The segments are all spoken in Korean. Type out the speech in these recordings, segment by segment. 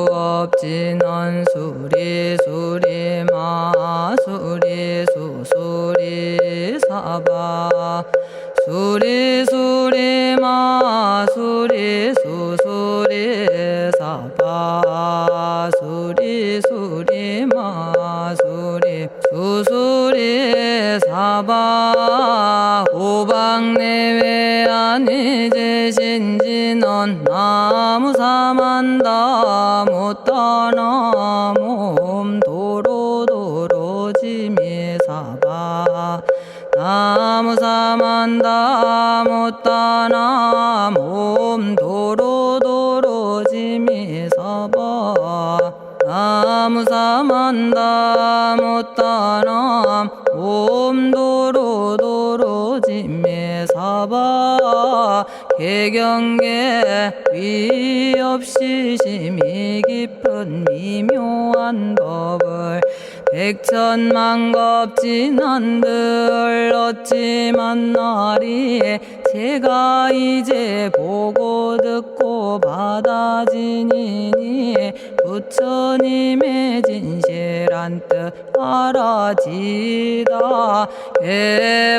정구업진언 수리수리 마수리 수수리 사바 수리수리 마수리 수수리 사바 수리수리 마수리 수수리 사바 오방내외 아니제신진언 나무사만다 못다나 몸도로도로지미사바 나무사만다 못다나 몸도로도로지미사바 나무사만다 못다나 몸도로도로지미사바 개경계 위없이 심히 깊은 미묘한 법을 백천만겁진한들 어찌 만나리 제가 이제 보고 듣고 받아지니니 부처님의 진실한 뜻 알아지다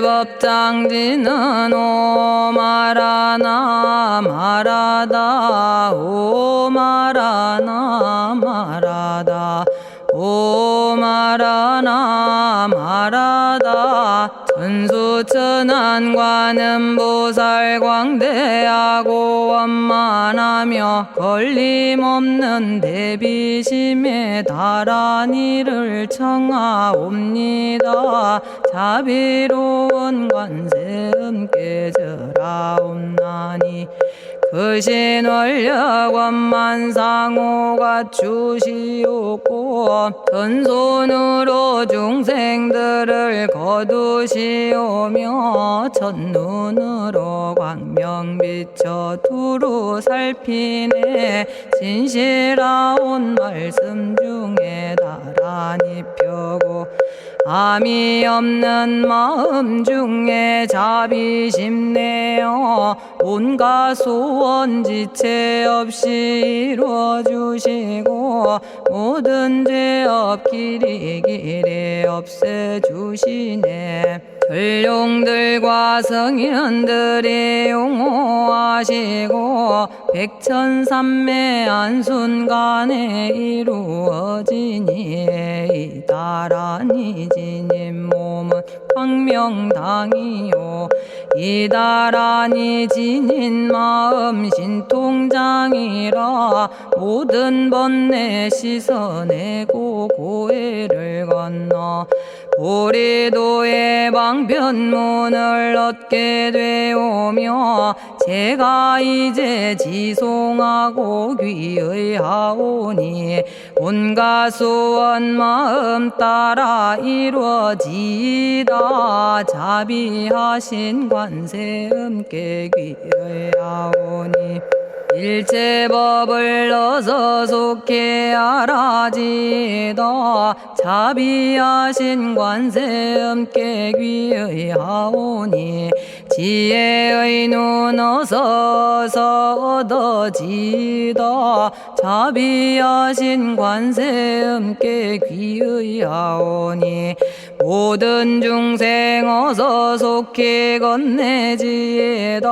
대법장지는 오마라나 말하다 오마라나 말하다 오마라나 말하다 천수천안관음 보살 광대하고 원만하며 걸림없는 대비심에 달한 이를 청하옵니다. 자비로운 관세음께 절하옵나니 그신 원력 원만상호가 주시옵고 전손으로 중생들을 거두시오며 첫눈으로 광명 비쳐 두루 살피네 진실하온 말씀 중에 나란히 펴고 암이 없는 마음 중에 자비심 내어 온갖 소원 지체 없이 이루어주시고 모든 죄업 길이 없애주시네 전룡들과 성현들이 용호하시고 백천삼매 한순간에 이루어지니 이다라니 지님 몸은 광명당이요 이다라니 지닌 마음 신통장이라 모든 번뇌 씻어내고 고해를 건너 보리도의 방편문을 얻게 되오며 제가 이제 지송하고 귀의하오니 온갖 소원 마음 따라 이루어지다 자비하신 관세음께 귀의하오니 일체법을 어서 속히 알아지다 자비하신 관세음께 귀의하오니 지혜의 눈 어서 얻어지다 자비하신 관세음께 귀의하오니 모든 중생 어서 속히 건네지다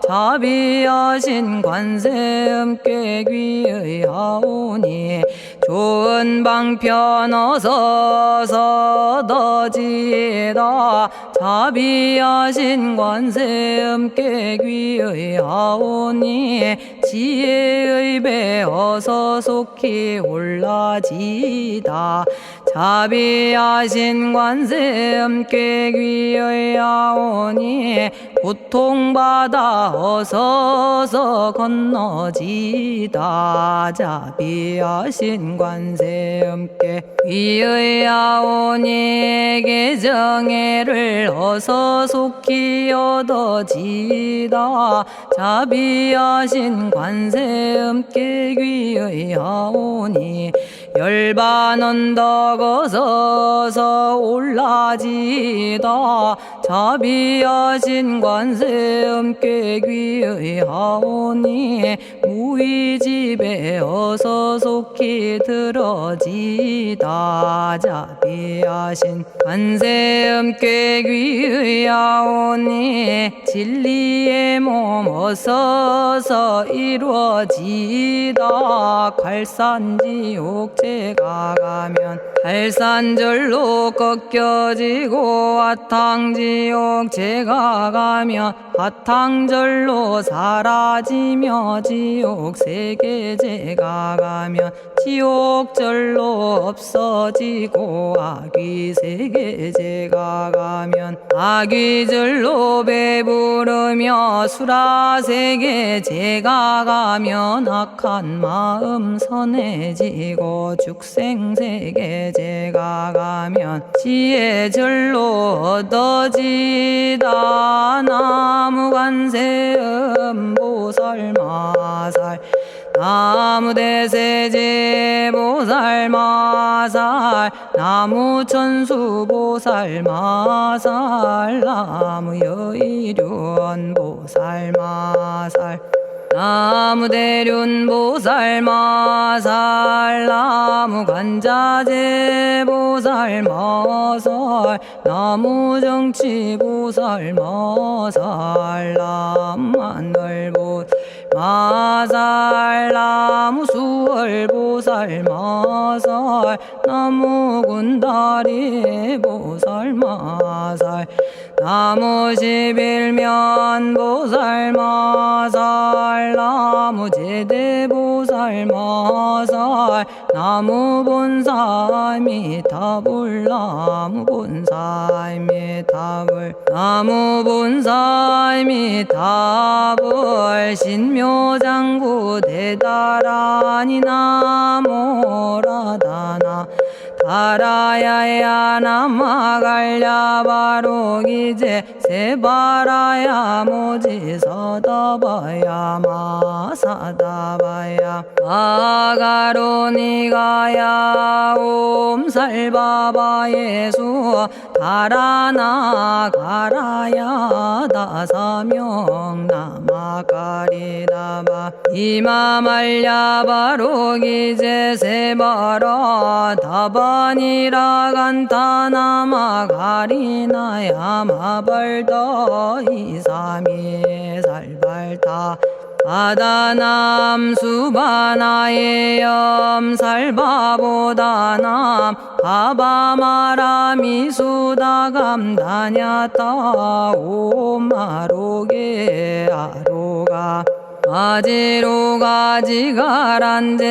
자비하신 관세음께 귀의하오니 좋은 방편 어서 얻어지다 자비하신 관세음께 귀의하오니 지혜의 배 어서 속히 올라지다 자비하신 관세음께 귀의하오니 고통받아 어서 건너지다 자비하신 관세음께 귀의하오니 개정애를 어서 속히 얻어지다 자비하신 관세음께 귀의하오니 열반 언덕 어서서 올라지다 자비하신 관세 음께 귀의하오니 무의집에 어서 속히 들어지다 자비하신 관세 음께 귀의하오니 진리의 몸 어서서 이루어지다 갈산지옥 제가 가면 갈산절로 꺾여지고 화탕지옥 제가 가면 화탕절로 사라지며 지옥 세계 제가 가면 지옥절로 없어지고 아귀 세계 제가 가면 아귀절로 배부르며 수라 세계 제가 가면 악한 마음 선해지고 죽생 세계 제가 가면 지혜절로 얻어지다 나무관세음 보살마살 나무대세제 보살마살 나무천수 보살마살 나무여의륜 보살마살 나무대륜 보살마살 나무간자재 보살마살 나무정치 보살마살 나무만월보 마살 나무수월 보살마살 나무군다리 보살마살 나무십일면 보살마살 나무제대 보살마살 나무본사미타불 나무본사미타불 나무본사미타불 신묘장구 대다라니 나모라다나 다라야야 남아갈야바로기제 세바라야 모지서다바야 마사다바야 마가로니가야 옴살바바 예수 다라나 가라야 다사명 나마가리다바 이마말야바로기제 세바라 다바니라 간타나마 가리나야 마발더 이사미 살발타 바다남 수바나의 염살바보다남 바바마라미 수다감다냐타 오마로게 아로가 아지로가 지가란제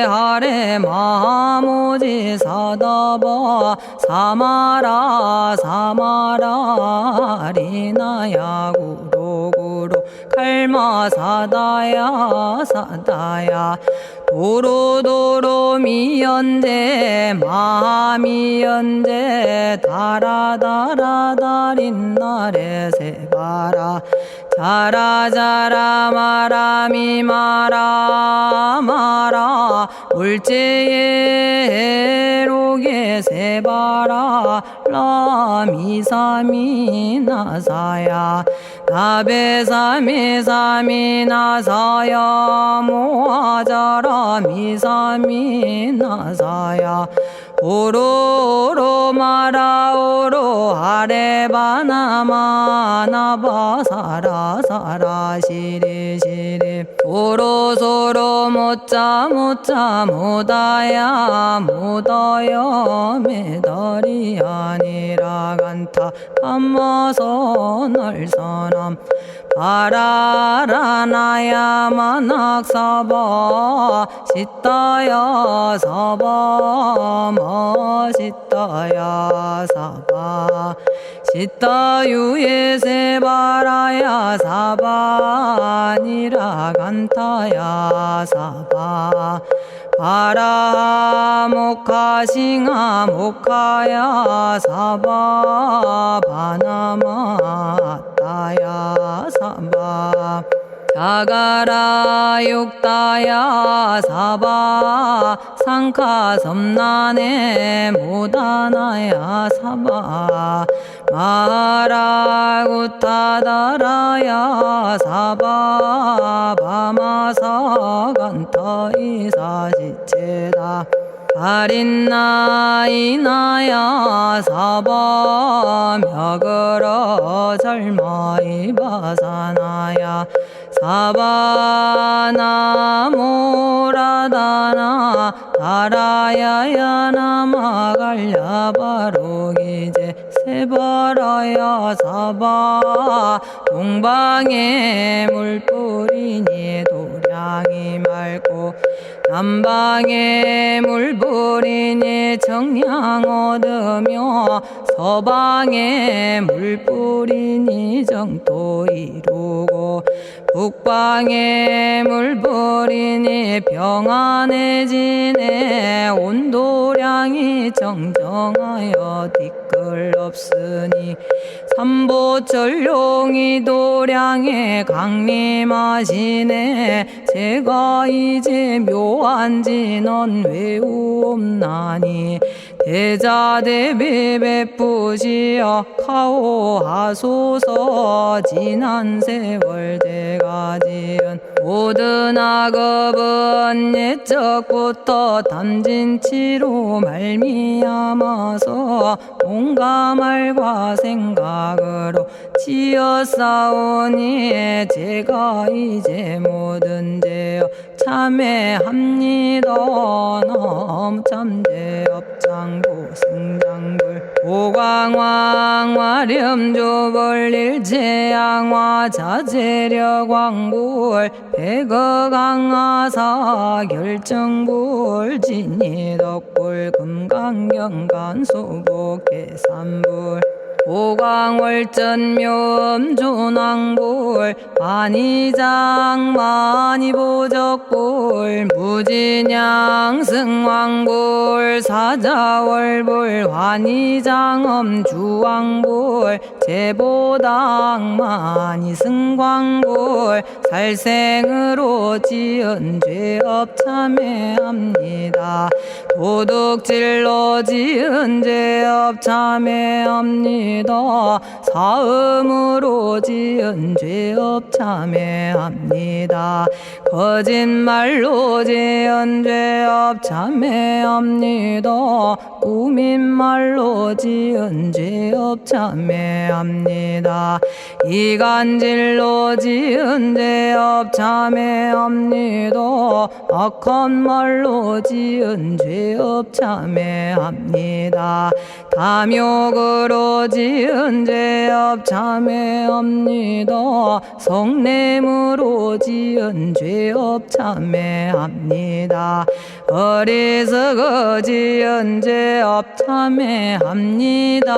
아래 마모지 사다바 사마라 사마라 리나야 구로구로 칼마 사다야 사다야 도로도로 미연제 마미연제 다라다라다린나레 세바라 자라자라 마라미 마라 마라 울제에 로게 세바라 라미사미 나사야 나베사미 사미 나사야 모아자라 미사미 나사야 오로로 마라오로 아레바나마 나바사라 사라 시리 시리 오로소로 못자 못자 못다야 못다야 메달이 아니라 간타 감마서 날선함 바라라나야 만학사바 시타야 사바 마시타야 사바 시타유에 세바라야 사바니라 간타야 사바 바라 모카싱아 모카야 사바 바나마 따야 사바 자가라 육다야 사바 상카 섬난에 모다나야 사바 마라구타다라야 사바 바마사 간타 이사지체다 아린나이나야 사바 며그러 절마이 바사나야 사바나모라다나 다라야야 나마갈야바로기제 세바라야 사바 동방에 물뿌리니 도량이 맑고 남방에 물뿌리니 정량 얻으며 서방에 물뿌리니 정토 이루고 북방에 물뿌리니 평안해지네 온도량이 정정하여 뒤끌 없으니 삼보철룡이 도량에 강림하시네 제가 이제 묘한 진언 외우옵나니 대자대비 베푸시어 카오하소서 지난 세월 제가 지은 모든 악업은 옛적부터 탐진치로 말미암아서 온갖 말과 생각으로 지었사오니 제가 이제 모든 죄여 참회합니다. 너무 참죄업장부 승장불 오광왕 화렴조벌 일제양화 자재력왕불 백어강하사 결정불 진이덕불 금강경간소복 계산불 오광월전묘음조낭불 안이장 만이보적불 무진양 승왕불 사자월불 환희장엄 주왕불 제보당 만이승광불 살생으로 지은 죄업 참회합니다. 도둑질로 지은 죄업 참회합니다. 사음으로 지은 죄업 참회합니다. 거짓말로 지은 죄업 참회합니다. 꾸민말로 지은 죄업 참회합니다. 이간질로 지은 죄업 참회합니다. 악한 말로 지은 죄업 참회합니다. 탐욕으로 지은 죄업 참회합니다. 성냄으로 지은 죄업 참회합니다. 어리석어 지은 죄업 참회합니다.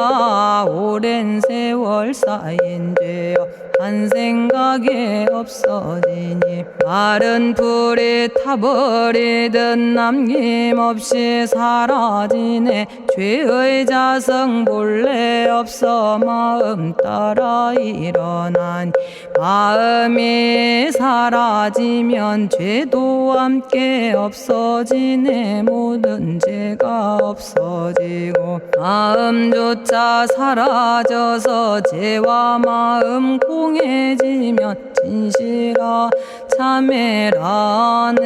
오랜 세월 쌓인 죄업 한 생각에 없어지니 마른 풀이 타버리듯 남김없이 사라지네. 죄의 자성 본래 없어 마음 따라 일어나니 마음이 사라지면 죄도 함께 없어지네. 모든 죄가 없어지고 마음조차 사라져서 죄와 마음 공해지면 진실아 참회라네.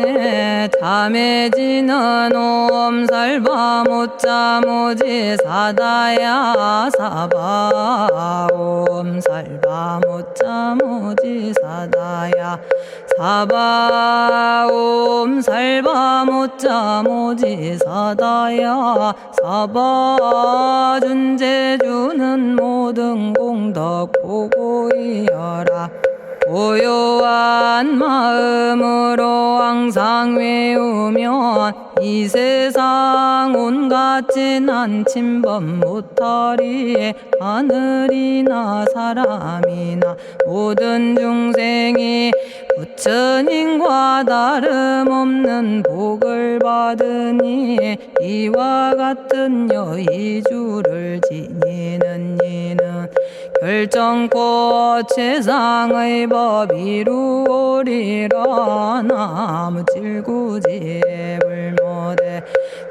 참해지는 옴살바 못자모지 사다야 사바 옴살바 못자모지 사다야 사바 옴살바 못자모지 사다야 사바 준재주는 모든 공덕 보고이여라. 고요한 마음으로 항상 외우면 이 세상 온갖 진한 침범 못하리. 하늘이나 사람이나 모든 중생이 부처님과 다름없는 복을 받으니 이와 같은 여의주를 지니는 이는 결정코 최상의 법 이루오리라. 나무 질구지 불모대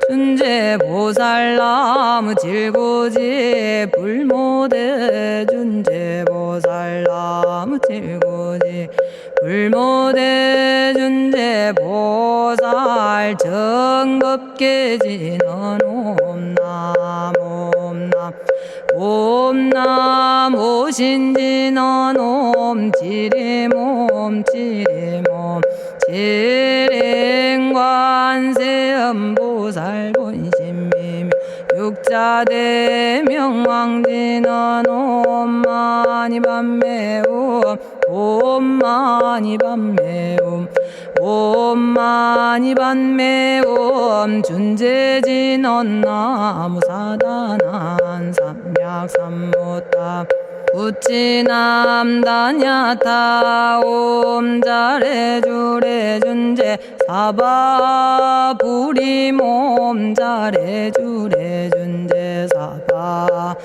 준재보살. 나무 질구지 불모대 준재보살. 나무 질구지 불모대 준재보살. 정법계지는 옴남 옴남 옴남 오신지는 옴지리몸 지리몸 지랭관세음보살 본심미묘 육자대명왕지는 옴마니밤매옴 옴마니밤매옴 옴마니밤매옴 준재진언 나무사단한 삼약삼무탑 우치남다냐타 옴자레주레 준재 사바 부리몸 자레주레 준재 사바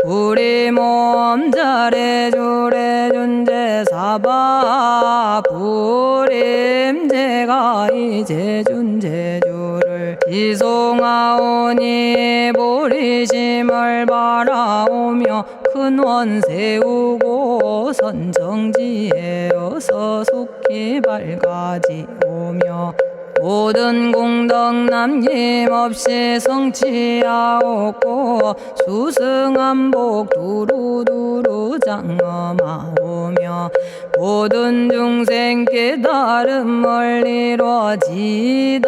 부리몸 자레주레 준재 사바 부림. 제가 이제 준재주를 지송하오니 보리심을 바라오며 큰원 세우고 선정지에 어서 속히 밝아지오며 모든 공덕 남김없이 성취하옵고 수승한복 두루두루 장엄하오며 모든 중생 깨달음을 이루어지다.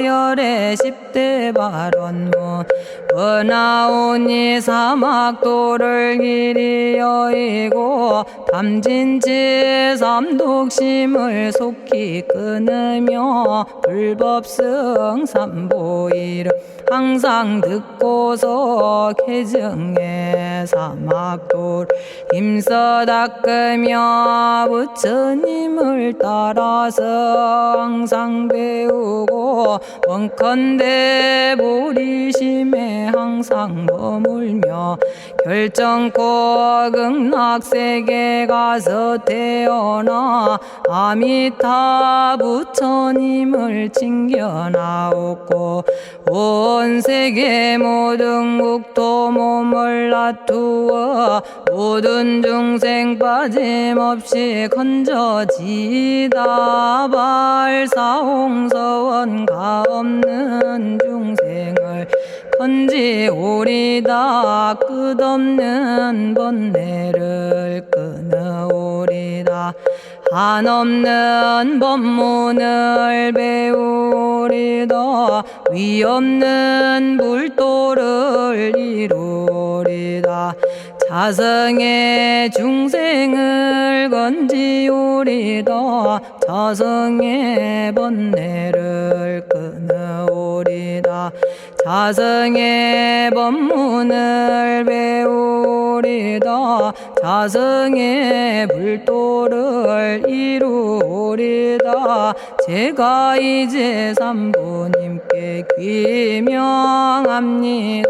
열의 10대 발원문 번하오니 사막도를 길이 여의고 탐진치 삼독심을 속히 끊으며 불법승 삼보이를 항상 듣고서 개정해 사막도를 힘써 닦으며 부처님을 따라서 항상 배우고 원컨대 보리심에 항상 머물며 결정코 극락세계 가서 태어나 아미타 부처님을 칭견하옵고 온 세계 모든 국토 몸을 놔두어 모든 중생 빠짐없이 건져지다. 발사홍서원 가없는 중생을 건지오리다. 끝없는 번뇌를 끊어오리다. 한없는 법문을 배우리다. 위없는 불도를 이루리다. 자성의 중생을 건지오리다. 자성의 번뇌를 끊어오리다. 자성의 법문을 배우리다. 자성의 불도를 이루리다. 제가 이제 삼부님께 귀명합니다.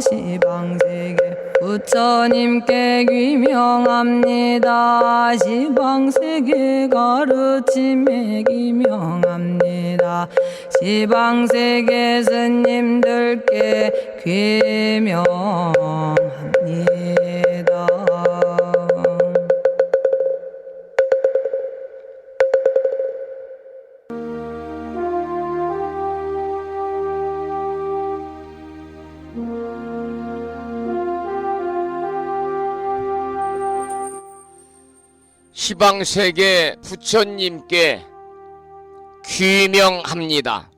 시방세계 부처님께 귀명합니다. 시방세계 가르침에 귀명합니다. 시방세계 스님들께 귀명합니다. 시방세계 부처님께 귀명합니다.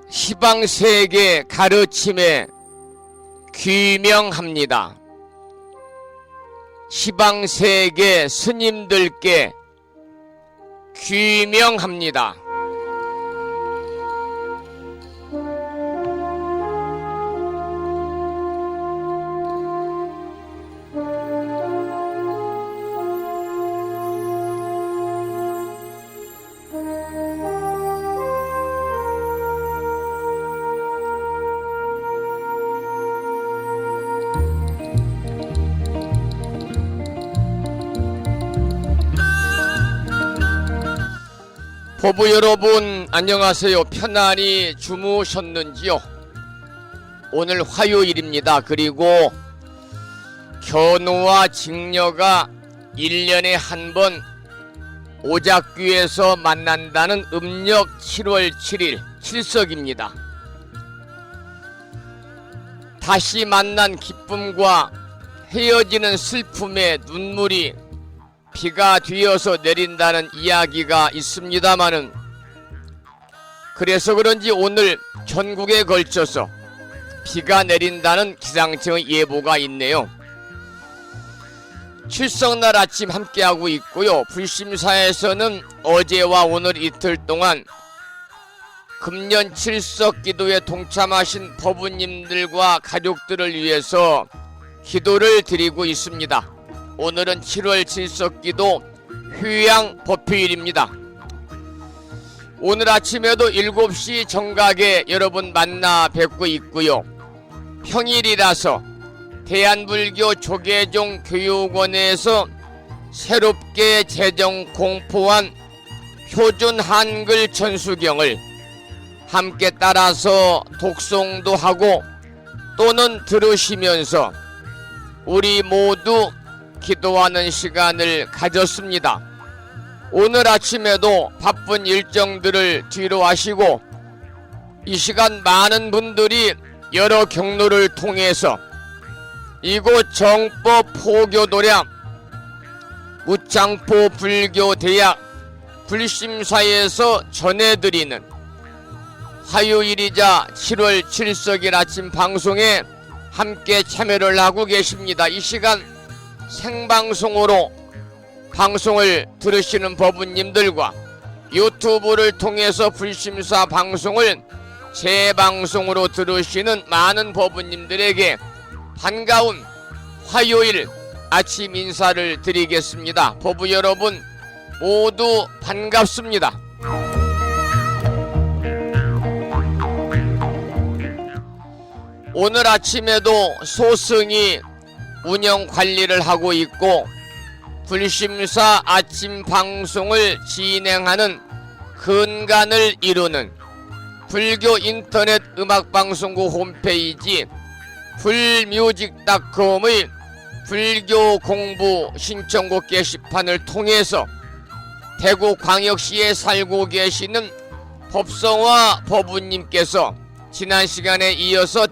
시방세계 가르침에 귀명합니다. 시방세계 스님들께 귀명합니다. 보부 여러분 안녕하세요. 편안히 주무셨는지요? 오늘 화요일입니다. 그리고 견우와 직녀가 1년에 한 번 오작교에서 만난다는 음력 7월 7일 칠석입니다. 다시 만난 기쁨과 헤어지는 슬픔의 눈물이 비가 뒤어서 내린다는 이야기가 있습니다마는, 그래서 그런지 오늘 전국에 걸쳐서 비가 내린다는 기상청의 예보가 있네요. 칠석날 아침 함께하고 있고요. 불심사에서는 어제와 오늘 이틀 동안 금년 칠석 기도에 동참하신 법우님들과 가족들을 위해서 기도를 드리고 있습니다. 오늘은 7월 칠석 기도 휴양 법회일입니다. 오늘 아침에도 7시 정각에 여러분 만나 뵙고 있고요. 평일이라서 대한불교 조계종 교육원에서 새롭게 제정 공포한 표준 한글 천수경을 함께 따라서 독송도 하고 또는 들으시면서 우리 모두 기도하는 시간을 가졌습니다. 오늘 아침에도 바쁜 일정들을 뒤로 하시고 이 시간 많은 분들이 여러 경로를 통해서 이곳 정법 포교도량 무창포 불교대학 불심사에서 전해드리는 화요일이자 7월 칠석일 아침 방송에 함께 참여를 하고 계십니다. 이 시간 생방송으로 방송을 들으시는 법우님들과 유튜브를 통해서 불심사 방송을 재방송으로 들으시는 많은 법우님들에게 반가운 화요일 아침 인사를 드리겠습니다. 법우 여러분 모두 반갑습니다. 오늘 아침에도 소승이 운영 관리를 하고 있고 불심사 아침 방송을 진행하는 근간을 이루는 불교 인터넷 음악방송국 홈페이지 불뮤직닷컴의 불교 공부 신청곡 게시판을 통해서 대구광역시에 살고 계시는 법성화 법우님께서 지난 시간에 이어서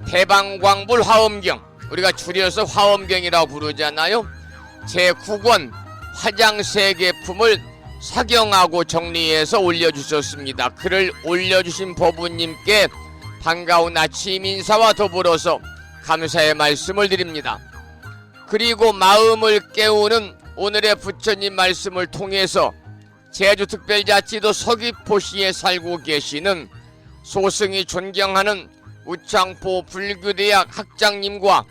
대방광불 화엄경, 우리가 줄여서 화엄경이라고 부르잖아요. 제9권 화장세계품을 사경하고 정리해서 올려주셨습니다. 글을 올려주신 법우님께 반가운 아침 인사와 더불어서 감사의 말씀을 드립니다. 그리고 마음을 깨우는 오늘의 부처님 말씀을 통해서 제주특별자치도 서귀포시에 살고 계시는 소승이 존경하는 무창포 불교대학 학장님과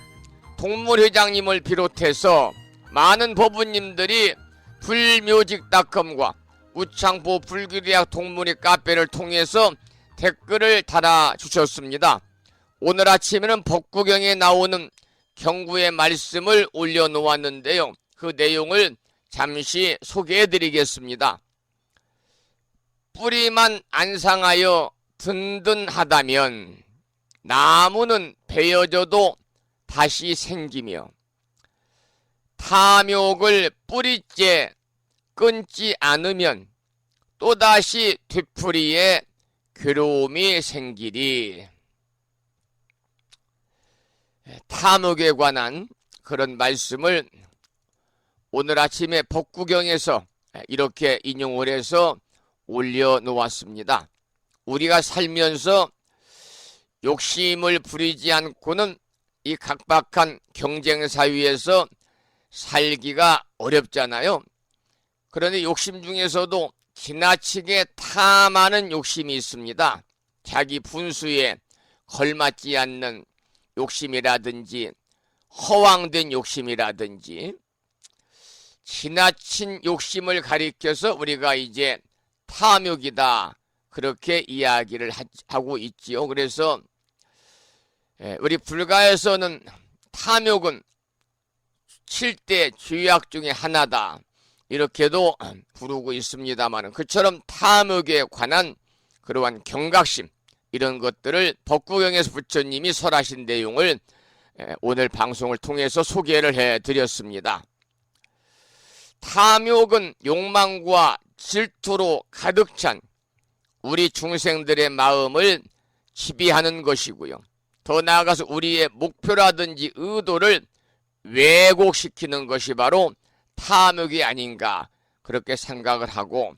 동문회장님을 비롯해서 많은 법우님들이 불묘직닷컴과 무창포 불교대학 동문회 카페를 통해서 댓글을 달아주셨습니다. 오늘 아침에는 법구경에 나오는 경구의 말씀을 올려놓았는데요. 그 내용을 잠시 소개해드리겠습니다. 뿌리만 안 상하여 든든하다면 나무는 베어져도 다시 생기며 탐욕을 뿌리째 끊지 않으면 또다시 뒤풀이에 괴로움이 생기리. 탐욕에 관한 그런 말씀을 오늘 아침에 법구경에서 이렇게 인용을 해서 올려놓았습니다. 우리가 살면서 욕심을 부리지 않고는 이 각박한 경쟁사회에서 살기가 어렵잖아요. 그런데 욕심 중에서도 지나치게 탐하는 욕심이 있습니다. 자기 분수에 걸맞지 않는 욕심이라든지 허황된 욕심이라든지 지나친 욕심을 가리켜서 우리가 이제 탐욕이다 그렇게 이야기를 하고 있지요. 그래서 우리 불가에서는 탐욕은 7대 죄악 중에 하나다 이렇게도 부르고 있습니다만, 그처럼 탐욕에 관한 그러한 경각심, 이런 것들을 법구경에서 부처님이 설하신 내용을 오늘 방송을 통해서 소개를 해드렸습니다. 탐욕은 욕망과 질투로 가득 찬 우리 중생들의 마음을 지배하는 것이고요. 더 나아가서 우리의 목표라든지 의도를 왜곡시키는 것이 바로 탐욕이 아닌가, 그렇게 생각을 하고,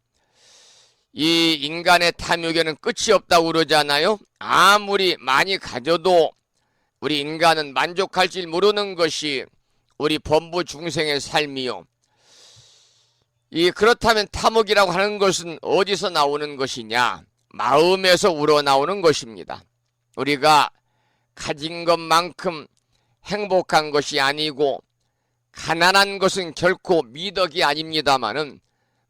이 인간의 탐욕에는 끝이 없다고 그러잖아요. 아무리 많이 가져도 우리 인간은 만족할 줄 모르는 것이 우리 범부 중생의 삶이요. 그렇다면 탐욕이라고 하는 것은 어디서 나오는 것이냐? 마음에서 우러나오는 것입니다. 우리가 가진 것만큼 행복한 것이 아니고, 가난한 것은 결코 미덕이 아닙니다마는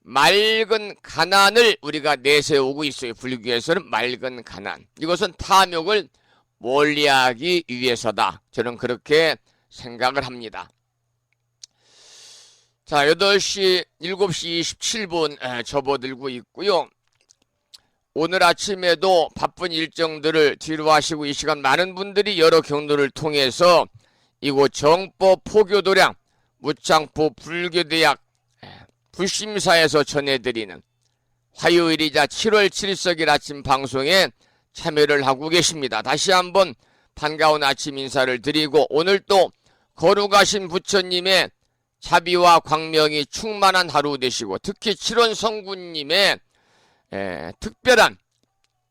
맑은 가난을 우리가 내세우고 있어요. 불교에서는 맑은 가난. 이것은 탐욕을 멀리하기 위해서다. 저는 그렇게 생각을 합니다. 자, 7시 27분 접어들고 있고요. 오늘 아침에도 바쁜 일정들을 뒤로 하시고 이 시간 많은 분들이 여러 경로를 통해서 이곳 정법 포교도량 무창포 불교대학 불심사에서 전해드리는 화요일이자 7월 7일석일 아침 방송에 참여를 하고 계십니다. 다시 한번 반가운 아침 인사를 드리고, 오늘 또 거룩하신 부처님의 자비와 광명이 충만한 하루 되시고, 특히 칠원 성구님의 특별한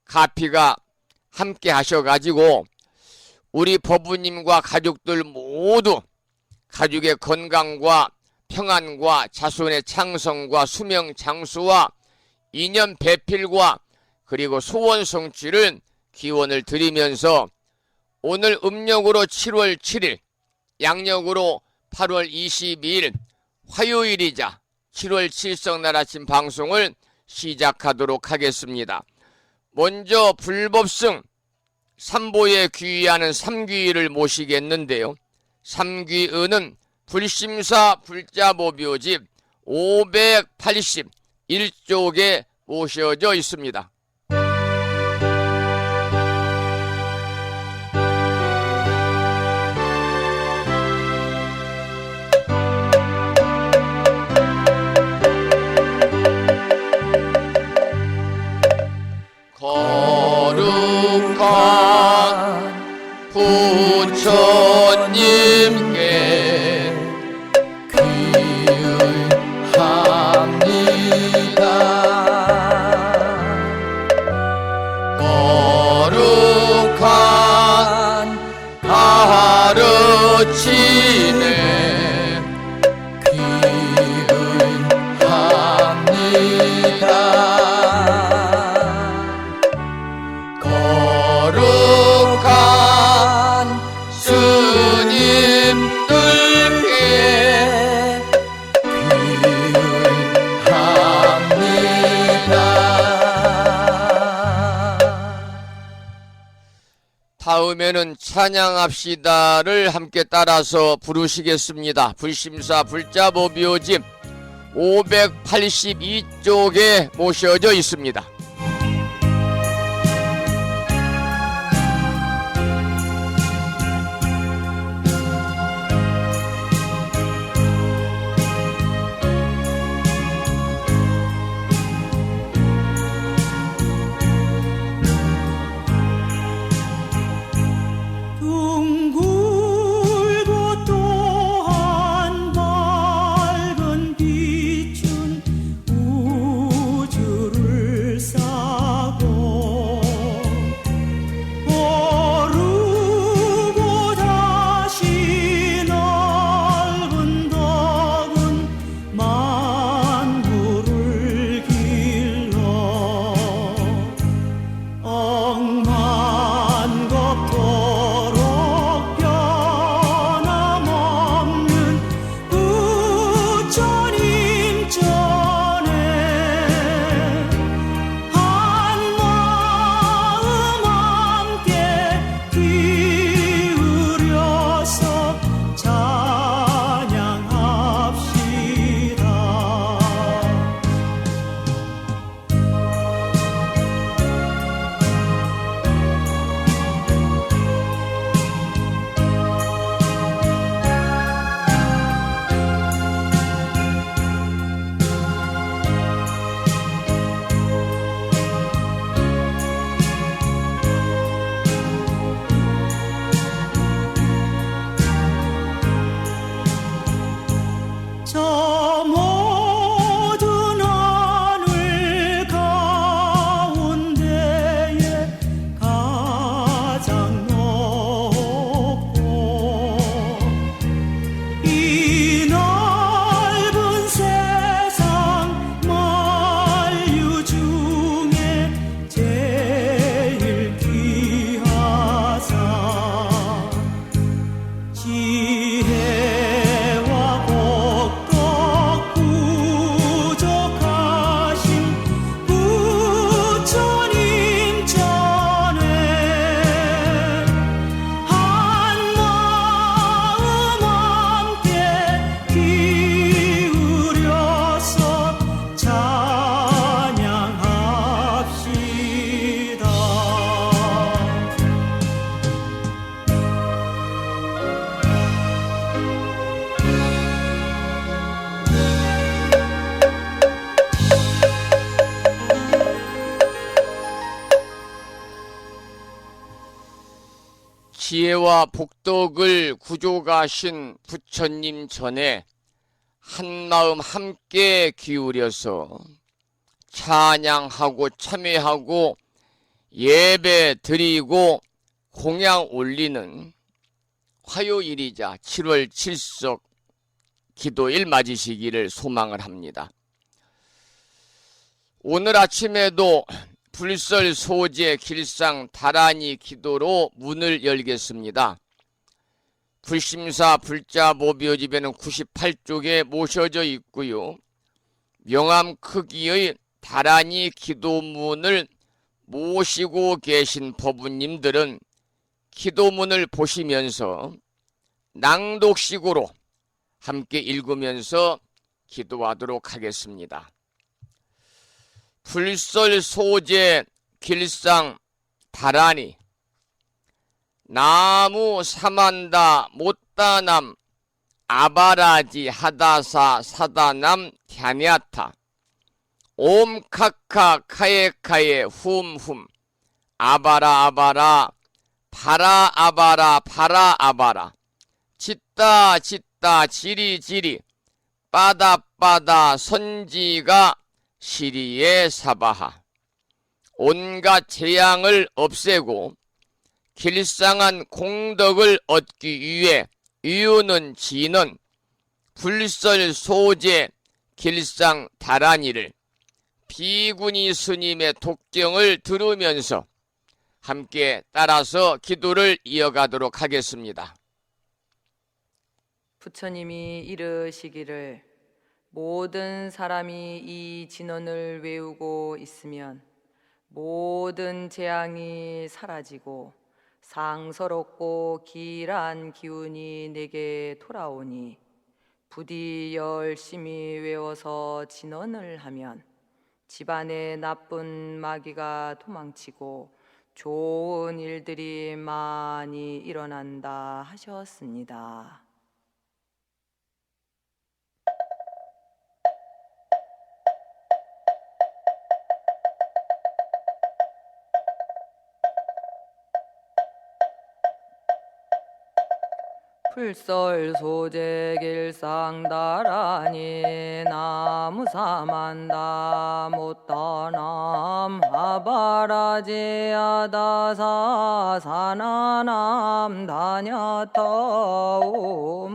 가피가 함께 하셔가지고 우리 법부님과 가족들 모두 가족의 건강과 평안과 자손의 창성과 수명 장수와 인연 배필과 그리고 소원 성취를 기원을 드리면서, 오늘 음력으로 7월 7일, 양력으로 8월 22일 화요일이자 7월 7일석 날 아침 방송을 시작하도록 하겠습니다. 먼저 불법승 삼보에 귀의하는 삼귀의를 모시겠는데요. 삼귀의는 불심사 불자보묘집 581쪽에 모셔져 있습니다. 거룩한 부처님께 귀의합니다. 거룩한 가르침에 귀의합니다. 거룩한 스님들께 귀의합니다. 다음에는 찬양합시다를 함께 따라서 부르시겠습니다. 불심사 불자보묘집 582쪽에 모셔져 있습니다. 둥글고 또한 밝은 빛은 우주를 쌓 지혜와 복덕을 구조가신 부처님 전에 한마음 함께 기울여서 찬양하고 참회하고 예배 드리고 공양 올리는 화요일이자 7월 7석 기도일 맞으시기를 소망을 합니다. 오늘 아침에도 불설 소재 길상 다란이 기도로 문을 열겠습니다. 불심사 불자보묘집에는 98쪽에 모셔져 있고요. 명암 크기의 다란이 기도문을 모시고 계신 법우님들은 기도문을 보시면서 낭독식으로 함께 읽으면서 기도하도록 하겠습니다. 불설 소재 길상 다란이 나무 사만다 못다남 아바라지 하다사 사다남 갸냐타 옴카카 카에카에 훔훔 아바라 아바라 바라 아바라 바라 아바라 짓다 짓다 지리 지리 빠다 빠다 선지가 시리에 사바하 온갖 재앙을 없애고 길상한 공덕을 얻기 위해 이유는 지는 불설 소재 길상 다란이를 비구니 스님의 독경을 들으면서 함께 따라서 기도를 이어가도록 하겠습니다. 부처님이 이르시기를 모든 사람이 이 진언을 외우고 있으면 모든 재앙이 사라지고 상서롭고 길한 기운이 내게 돌아오니 부디 열심히 외워서 진언을 하면 집안에 나쁜 마귀가 도망치고 좋은 일들이 많이 일어난다 하셨습니다. 불설 소재 길상 다란이 나무 사만다 못다남 아바라지 아다사 사나남 다냐타옴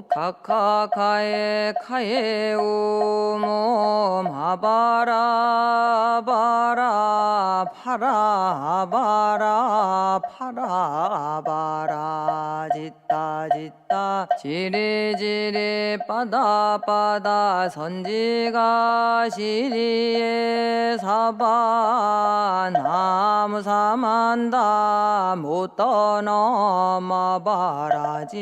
카카카에 카에 우몸 아바라 바라 파라 바라 파라 바라 짓다 짓다 지리지리 빠다 빠다 선지가 시리에 사바 나무 사만다 못 떠넘어 바라지아다사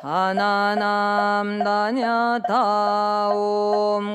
사나남 다냐타옴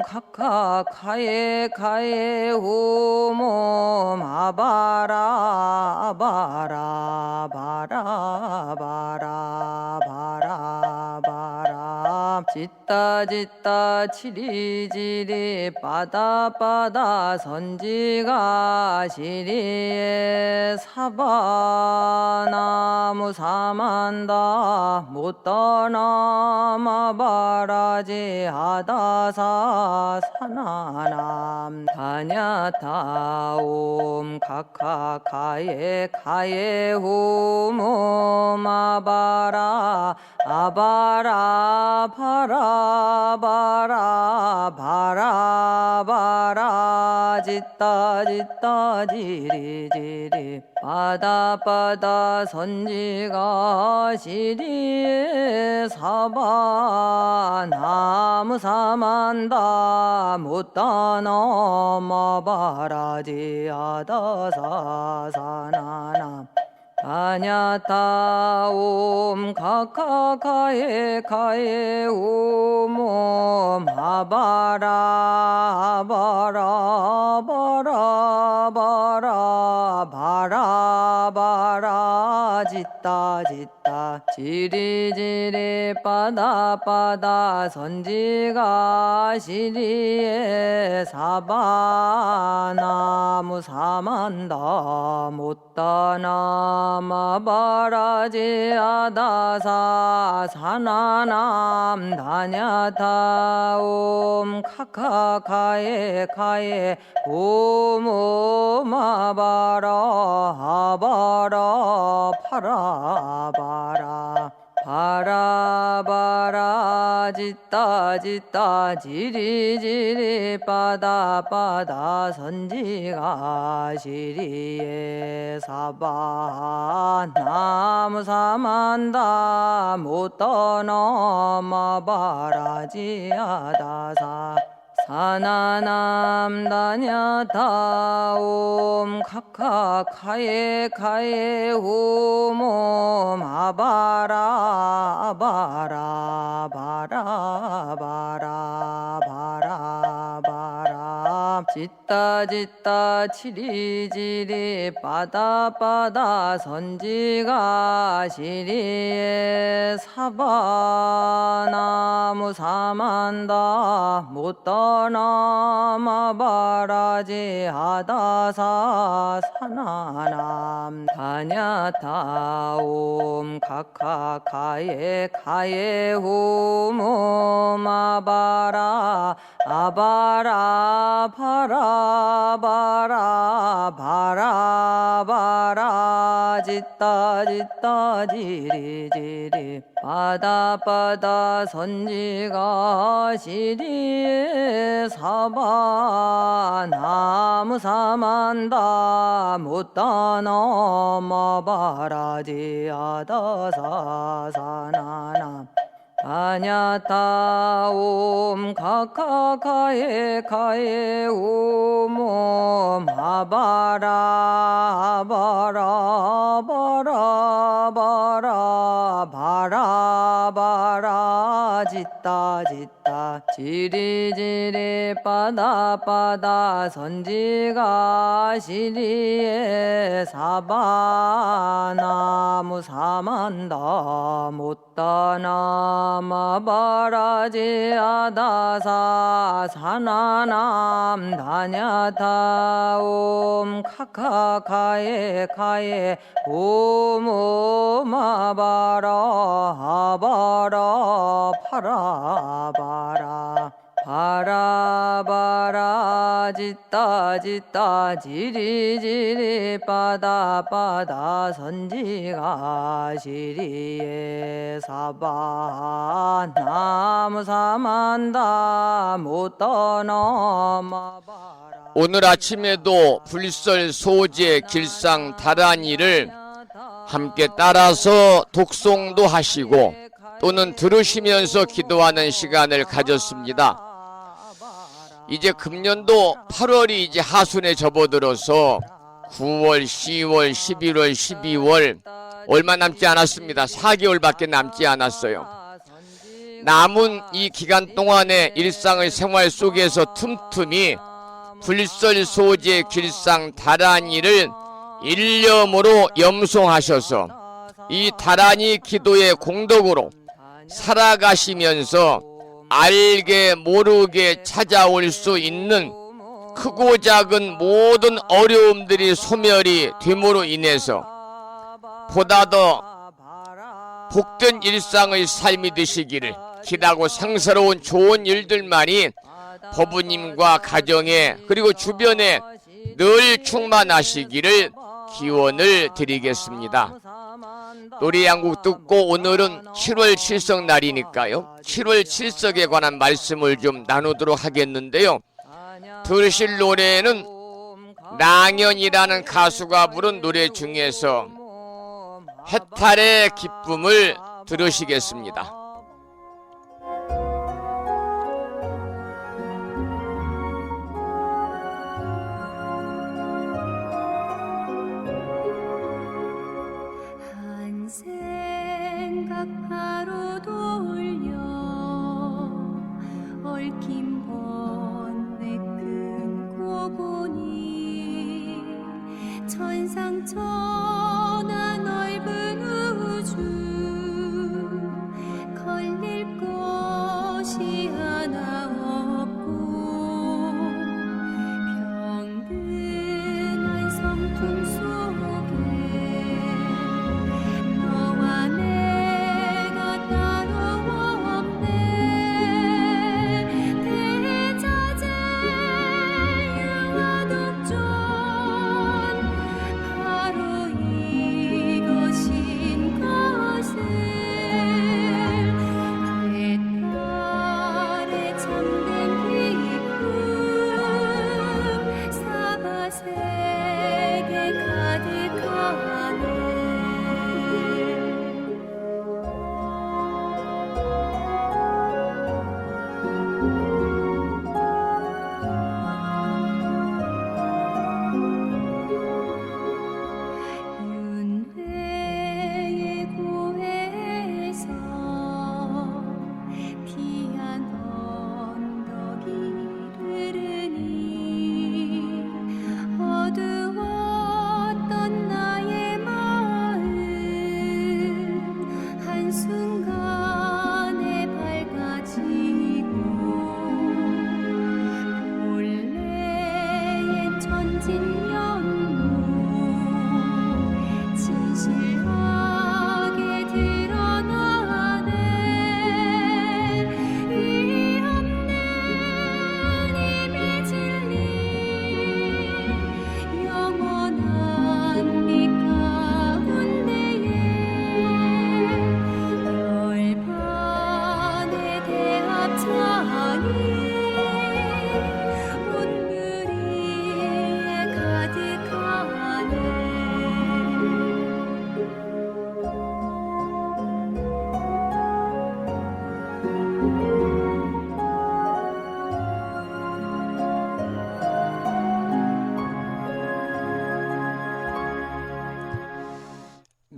카카카에 카에 후몸 아바라 바라 바라 바라 바라 바라 짓다 짓다 지리지리 빠다 빠다 선지가 시리에 사바 나무 사만다 못 떠넘어 바라지 아다사 사나남 다냐타옴 카카카에 카에 후몸 아바라 아바라 바라 바라 바라 바라 짓다 짓다 지리지리 빠다 빠다 선지가 시리에 사바 나무 사만다 못 떠넘어 바라지 아다사 사나남 다냐타옴 카카카에 카에 우몸 아바라 바라 바라 바라 바라 바라 짓다 짓다 지따 지리지리 빠다빠다 선지가 시리에 사바나무 사만다 못다나 마바라지 아다사 사나남 다냐타 옴 카카카에 카에 오모마바라 하바라 파라바라 바라바라 지따 지따 지리지리 빠다빠다 선지가 시리에 사바 나무 사만다 못떠나 마바라지 아다사 사나남 다냐타 옴 카카카에 카에 오모 마바라 바라 바라 바라 바라 바라 지따 지따 지리지리 빠다빠다 선지가 시리에 사바나무 사만다 못떠 나마바라지 하다사 사나남 다냐타 옴 카카카에 카에 호모 마바라 아바라 바라 바라 바라 바라 지따 지따 지리지리 빠다빠다 선지가 시리에 사바 나무 사만다 못다나 마바라지 아다사 사나나 다냐타 옴 카카카에 카에 오모 마바라 바라 바라 바라 바라 바라 지따 지따 지리지리 빠다빠다 선지가 시리에 사바 나무 사만다 못다나 마바라지 아다사 사나남 다냐타 옴 카카카에 카에 오모 마바라 하바라 파라바라 바라바라 지따 지따 지리지리 빠다빠다 선지가 시리에 사바 나무 사만다 못떠나 마바라 오늘 아침에도 불설 소재 길상 다란이를 함께 따라서 독송도 하시고 또는 들으시면서 기도하는 시간을 가졌습니다. 이제 금년도 8월이 이제 하순에 접어들어서 9월, 10월, 11월, 12월 얼마 남지 않았습니다. 4개월밖에 남지 않았어요. 남은 이 기간 동안의 일상의 생활 속에서 틈틈이 불설 소재 길상 다란이를 일념으로 염송하셔서 이 다란이 기도의 공덕으로 살아가시면서 알게 모르게 찾아올 수 있는 크고 작은 모든 어려움들이 소멸이 됨으로 인해서 보다 더 복된 일상의 삶이 되시기를 기다고 상사로운 좋은 일들만이 법부님과 가정에 그리고 주변에 늘 충만하시기를 기원을 드리겠습니다. 노래 한 곡 듣고 오늘은 7월 7석 날이니까요. 7월 7석에 관한 말씀을 좀 나누도록 하겠는데요. 들으실 노래는 랑연이라는 가수가 부른 노래 중에서 해탈의 기쁨을 들으시겠습니다. 하루 돌려 얽힌 번뇌 끊고 보니 천상천하 넓은 우주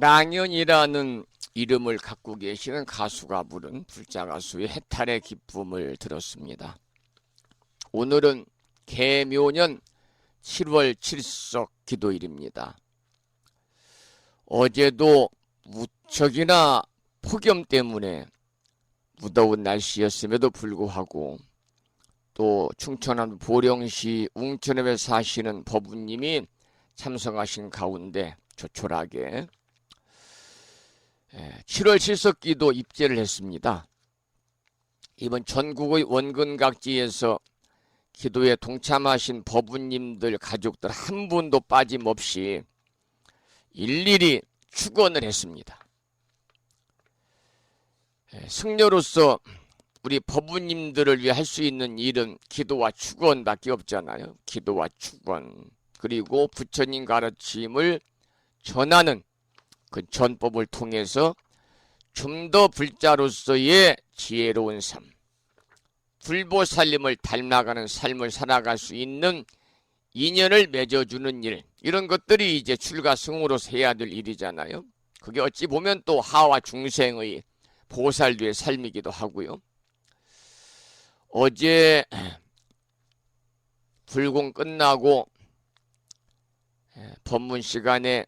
낭연이라는 이름을 갖고 계시는 가수가 부른 불자 가수의 해탈의 기쁨을 들었습니다. 오늘은 계묘년 7월 7석 기도일입니다. 어제도 무척이나 폭염 때문에 무더운 날씨였음에도 불구하고 또 충청남 보령시 웅천읍에 사시는 법우님이 참석하신 가운데 조촐하게 7월 7석 기도 입제를 했습니다. 이번 전국의 원근각지에서 기도에 동참하신 법우님들 가족들 한 분도 빠짐없이 일일이 축원을 했습니다. 승려로서 우리 법우님들을 위해 할 수 있는 일은 기도와 축원밖에 없잖아요. 기도와 축원, 그리고 부처님 가르침을 전하는 그 전법을 통해서 좀 더 불자로서의 지혜로운 삶, 불보살림을 닮아가는 삶을 살아갈 수 있는 인연을 맺어주는 일, 이런 것들이 이제 출가승으로서 해야 될 일이잖아요. 그게 어찌 보면 또 하와 중생의 보살도의 삶이기도 하고요. 어제 불공 끝나고 법문 시간에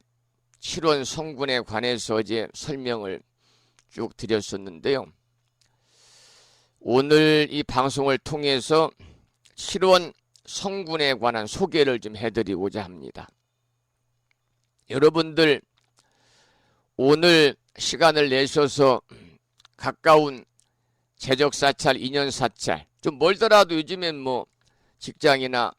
7원 성군에 관해서 어제 설명을 쭉 드렸었는데요. 오늘 이 방송을 통해서 7원 성군에 관한 소개를 좀 해드리고자 합니다. 여러분들 오늘 시간을 내셔서 가까운 재적사찰, 인연사찰, 좀 멀더라도 요즘엔 뭐 직장이나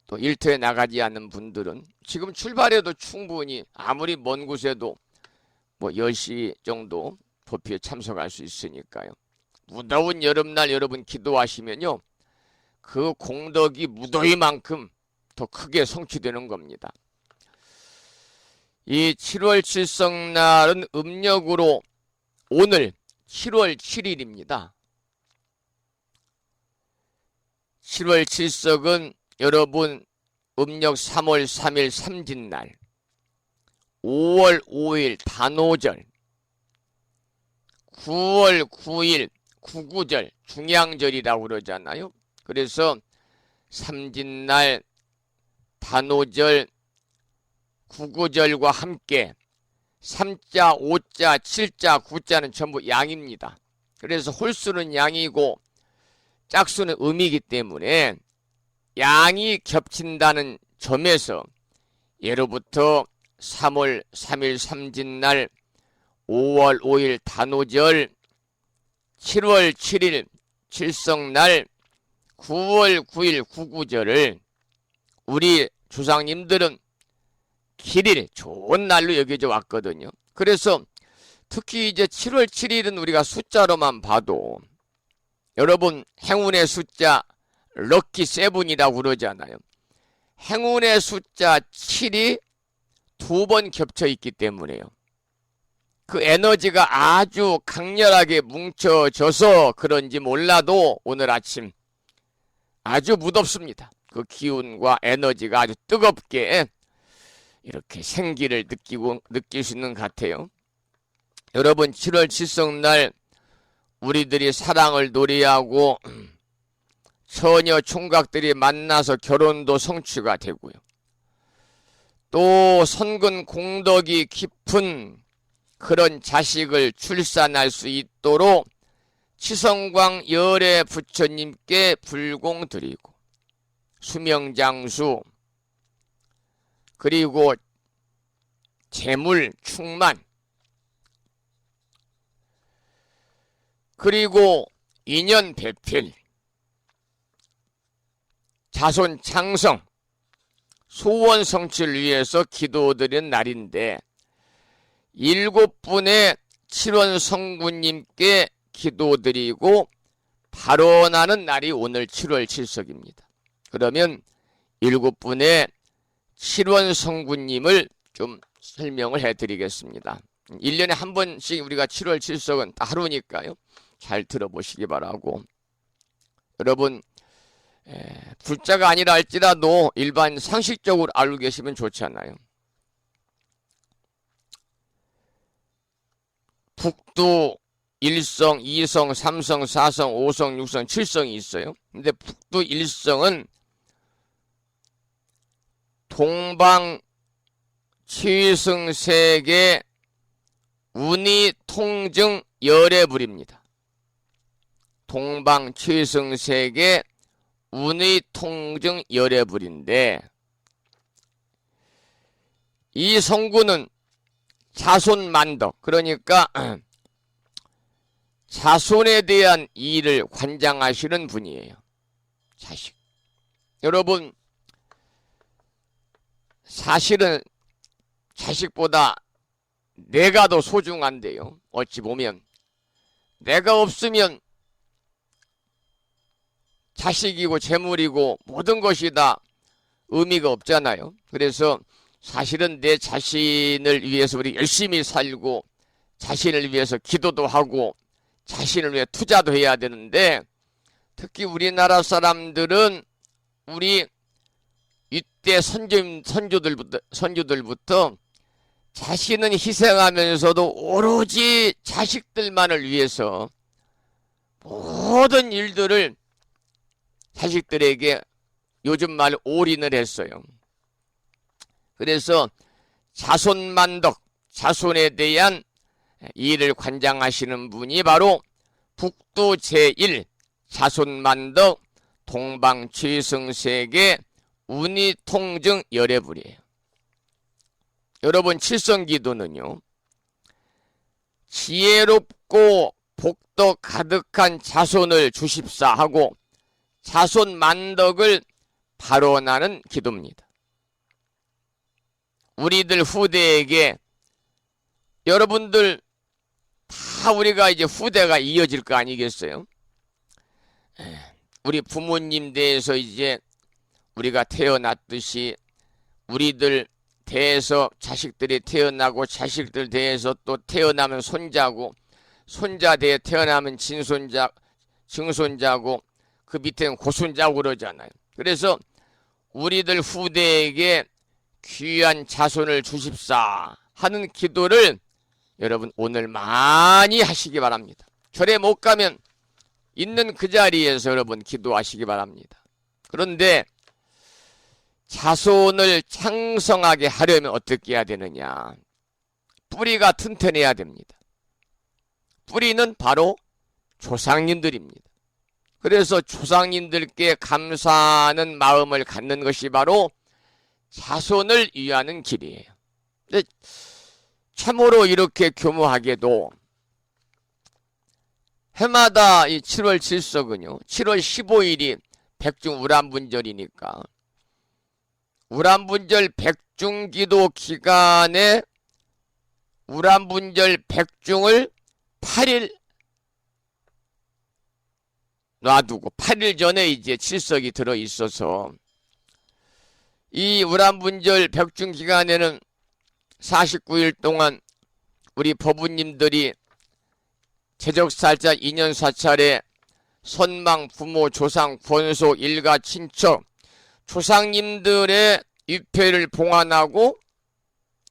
또 일터에 나가지 않는 분들은 지금 출발해도 충분히 아무리 먼 곳에도 뭐 10시 정도 법회에 참석할 수 있으니까요. 무더운 여름날 여러분 기도하시면요, 그 공덕이 무더위만큼 더 크게 성취되는 겁니다. 이 7월 7석날은 음력으로 오늘 7월 7일입니다. 7월 7석은 여러분 음력 3월 3일 삼진날, 5월 5일 단오절, 9월 9일 구구절, 중양절이라고 그러잖아요. 그래서 삼진날, 단오절, 구구절과 함께 3자, 5자, 7자, 9자는 전부 양입니다. 그래서 홀수는 양이고 짝수는 음이기 때문에 양이 겹친다는 점에서 예로부터 3월 3일 삼진날, 5월 5일 단오절, 7월 7일 칠석날, 9월 9일 구구절을 우리 조상님들은 길일, 좋은 날로 여겨져 왔거든요. 그래서 특히 이제 7월 7일은 우리가 숫자로만 봐도 여러분 행운의 숫자 럭키 세븐이라고 그러잖아요. 행운의 숫자 7이 2번 겹쳐 있기 때문에요. 그 에너지가 아주 강렬하게 뭉쳐져서 그런지 몰라도 오늘 아침 아주 무덥습니다. 그 기운과 에너지가 아주 뜨겁게 이렇게 생기를 느낄 수 있는 것 같아요. 여러분 7월 7석날 우리들이 사랑을 노래하고 처녀 총각들이 만나서 결혼도 성취가 되고요. 또 선근 공덕이 깊은 그런 자식을 출산할 수 있도록 치성광 열애 부처님께 불공 드리고 수명장수, 그리고 재물 충만, 그리고 인연 배필, 자손 창성, 소원 성취를 위해서 기도드리는 날인데 7분의 7원 성군님께 기도드리고 발언하는 날이 오늘 7월 7석입니다. 그러면 7분의 7원 성군님을 좀 설명을 해드리겠습니다. 1년에 한 번씩 우리가 7월 7석은 하루니까요. 잘 들어보시기 바라고. 여러분 불자가 아니라 할지라도 일반 상식적으로 알고 계시면 좋잖아요. 북두 1성, 2성, 3성, 4성, 5성, 6성, 7성이 있어요. 근데 북두 1성은 동방 취승세계 운이 통증 열애불입니다. 동방 취승세계 운의 통증 열애불인데, 이 성군은 자손만덕, 그러니까 자손에 대한 일을 관장하시는 분이에요. 자식. 여러분, 사실은 자식보다 내가 더 소중한데요. 어찌 보면 내가 없으면 자식이고 재물이고 모든 것이 다 의미가 없잖아요. 그래서 사실은 내 자신을 위해서 우리 열심히 살고 자신을 위해서 기도도 하고 자신을 위해 투자도 해야 되는데, 특히 우리나라 사람들은 우리 이때 선조들부터 자신은 희생하면서도 오로지 자식들만을 위해서 모든 일들을 자식들에게 요즘 말 올인을 했어요. 그래서 자손만덕, 자손에 대한 일을 관장하시는 분이 바로 북두 제1 자손만덕 동방취승세계 운이통증 열애불이에요. 여러분, 칠성기도는요, 지혜롭고 복덕 가득한 자손을 주십사 하고 자손만덕을 발언하는 기도입니다. 우리들 후대에게, 여러분들 다 우리가 이제 후대가 이어질 거 아니겠어요? 우리 부모님 대해서 이제 우리가 태어났듯이 우리들 대해서 자식들이 태어나고, 자식들 대해서 또 태어나면 손자고, 손자 대해 태어나면 진손자, 증손자고, 그 밑에는 고손자고 그러잖아요. 그래서 우리들 후대에게 귀한 자손을 주십사 하는 기도를 여러분 오늘 많이 하시기 바랍니다. 절에 못 가면 있는 그 자리에서 여러분 기도하시기 바랍니다. 그런데 자손을 창성하게 하려면 어떻게 해야 되느냐? 뿌리가 튼튼해야 됩니다. 뿌리는 바로 조상님들입니다. 그래서 조상님들께 감사하는 마음을 갖는 것이 바로 자손을 위하는 길이에요. 근데 참으로 이렇게 교묘하게도 해마다 이 7월 7석은요, 7월 15일이 백중우람분절이니까 우람분절 백중기도 기간에 우람분절 백중을 8일 놔두고 8일 전에 이제 칠석이 들어 있어서 이 우람분절 백중 기간에는 49일 동안 우리 법부님들이 제적살자 인연사찰에 선망, 부모, 조상, 권속, 일가, 친척, 조상님들의 유패를 봉안하고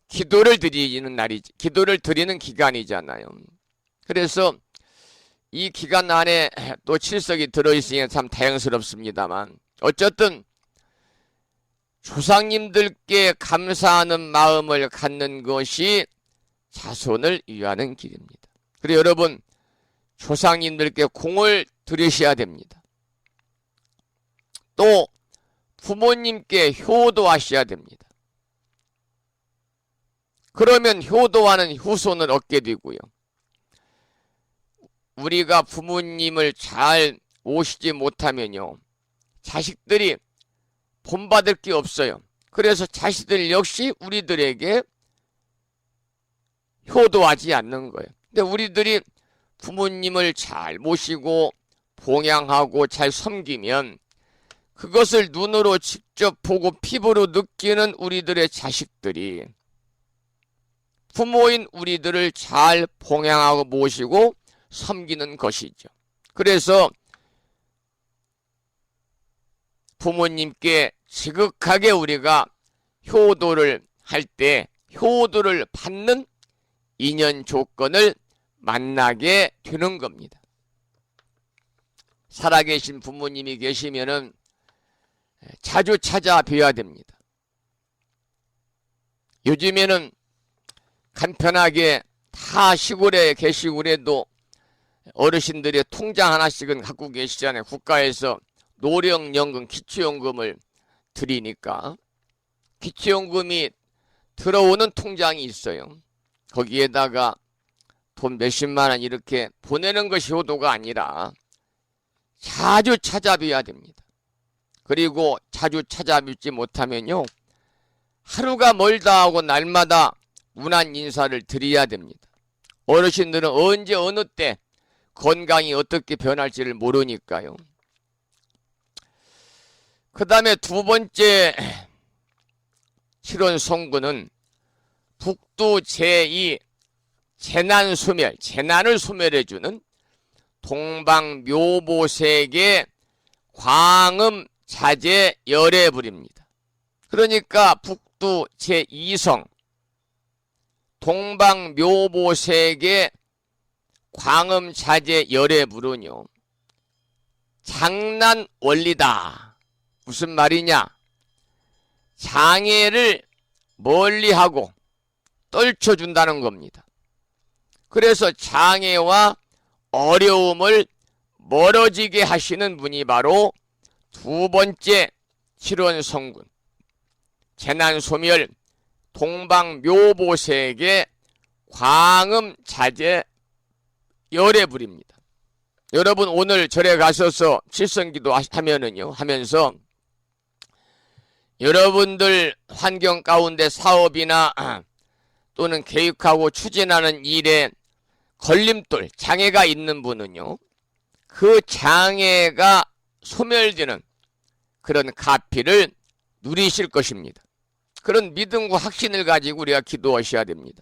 기도를 드리는 날이지, 기도를 드리는 기간이잖아요. 그래서 이 기간 안에 또 칠석이 들어있으니 참 다행스럽습니다만, 어쨌든 조상님들께 감사하는 마음을 갖는 것이 자손을 위하는 길입니다. 그리고 여러분, 조상님들께 공을 들이셔야 됩니다. 또 부모님께 효도하셔야 됩니다. 그러면 효도하는 후손을 얻게 되고요. 우리가 부모님을 잘 모시지 못하면요, 자식들이 본받을 게 없어요. 그래서 자식들 역시 우리들에게 효도하지 않는 거예요. 근데 우리들이 부모님을 잘 모시고 봉양하고 잘 섬기면 그것을 눈으로 직접 보고 피부로 느끼는 우리들의 자식들이 부모인 우리들을 잘 봉양하고 모시고 섬기는 것이죠. 그래서 부모님께 지극하게 우리가 효도를 할 때 효도를 받는 인연 조건을 만나게 되는 겁니다. 살아계신 부모님이 계시면은 자주 찾아뵈야 됩니다. 요즘에는 간편하게 다 시골에 계시고 그래도 어르신들이 통장 하나씩은 갖고 계시잖아요. 국가에서 노령연금, 기초연금을 드리니까 기초연금이 들어오는 통장이 있어요. 거기에다가 돈 몇십만 원 이렇게 보내는 것이 효도가 아니라 자주 찾아뵈야 됩니다. 그리고 자주 찾아뵙지 못하면요, 하루가 멀다 하고 날마다 문안 인사를 드려야 됩니다. 어르신들은 언제 어느 때 건강이 어떻게 변할지를 모르니까요. 그 다음에 두 번째 칠원성군은 북두 제2 재난소멸, 재난을 소멸해주는 동방묘보색의 광음자재 열애불입니다. 그러니까 북두 제2성 동방묘보색의 광음자재 열애불은요, 장난 원리다. 무슨 말이냐? 장애를 멀리하고 떨쳐준다는 겁니다. 그래서 장애와 어려움을 멀어지게 하시는 분이 바로 두 번째 칠원성군 재난소멸 동방묘보색의 광음자재 열애불입니다. 여러분 오늘 절에 가셔서 칠성기도 하면서 여러분들 환경 가운데 사업이나 또는 계획하고 추진하는 일에 걸림돌, 장애가 있는 분은요, 그 장애가 소멸되는 그런 가피를 누리실 것입니다. 그런 믿음과 확신을 가지고 우리가 기도하셔야 됩니다.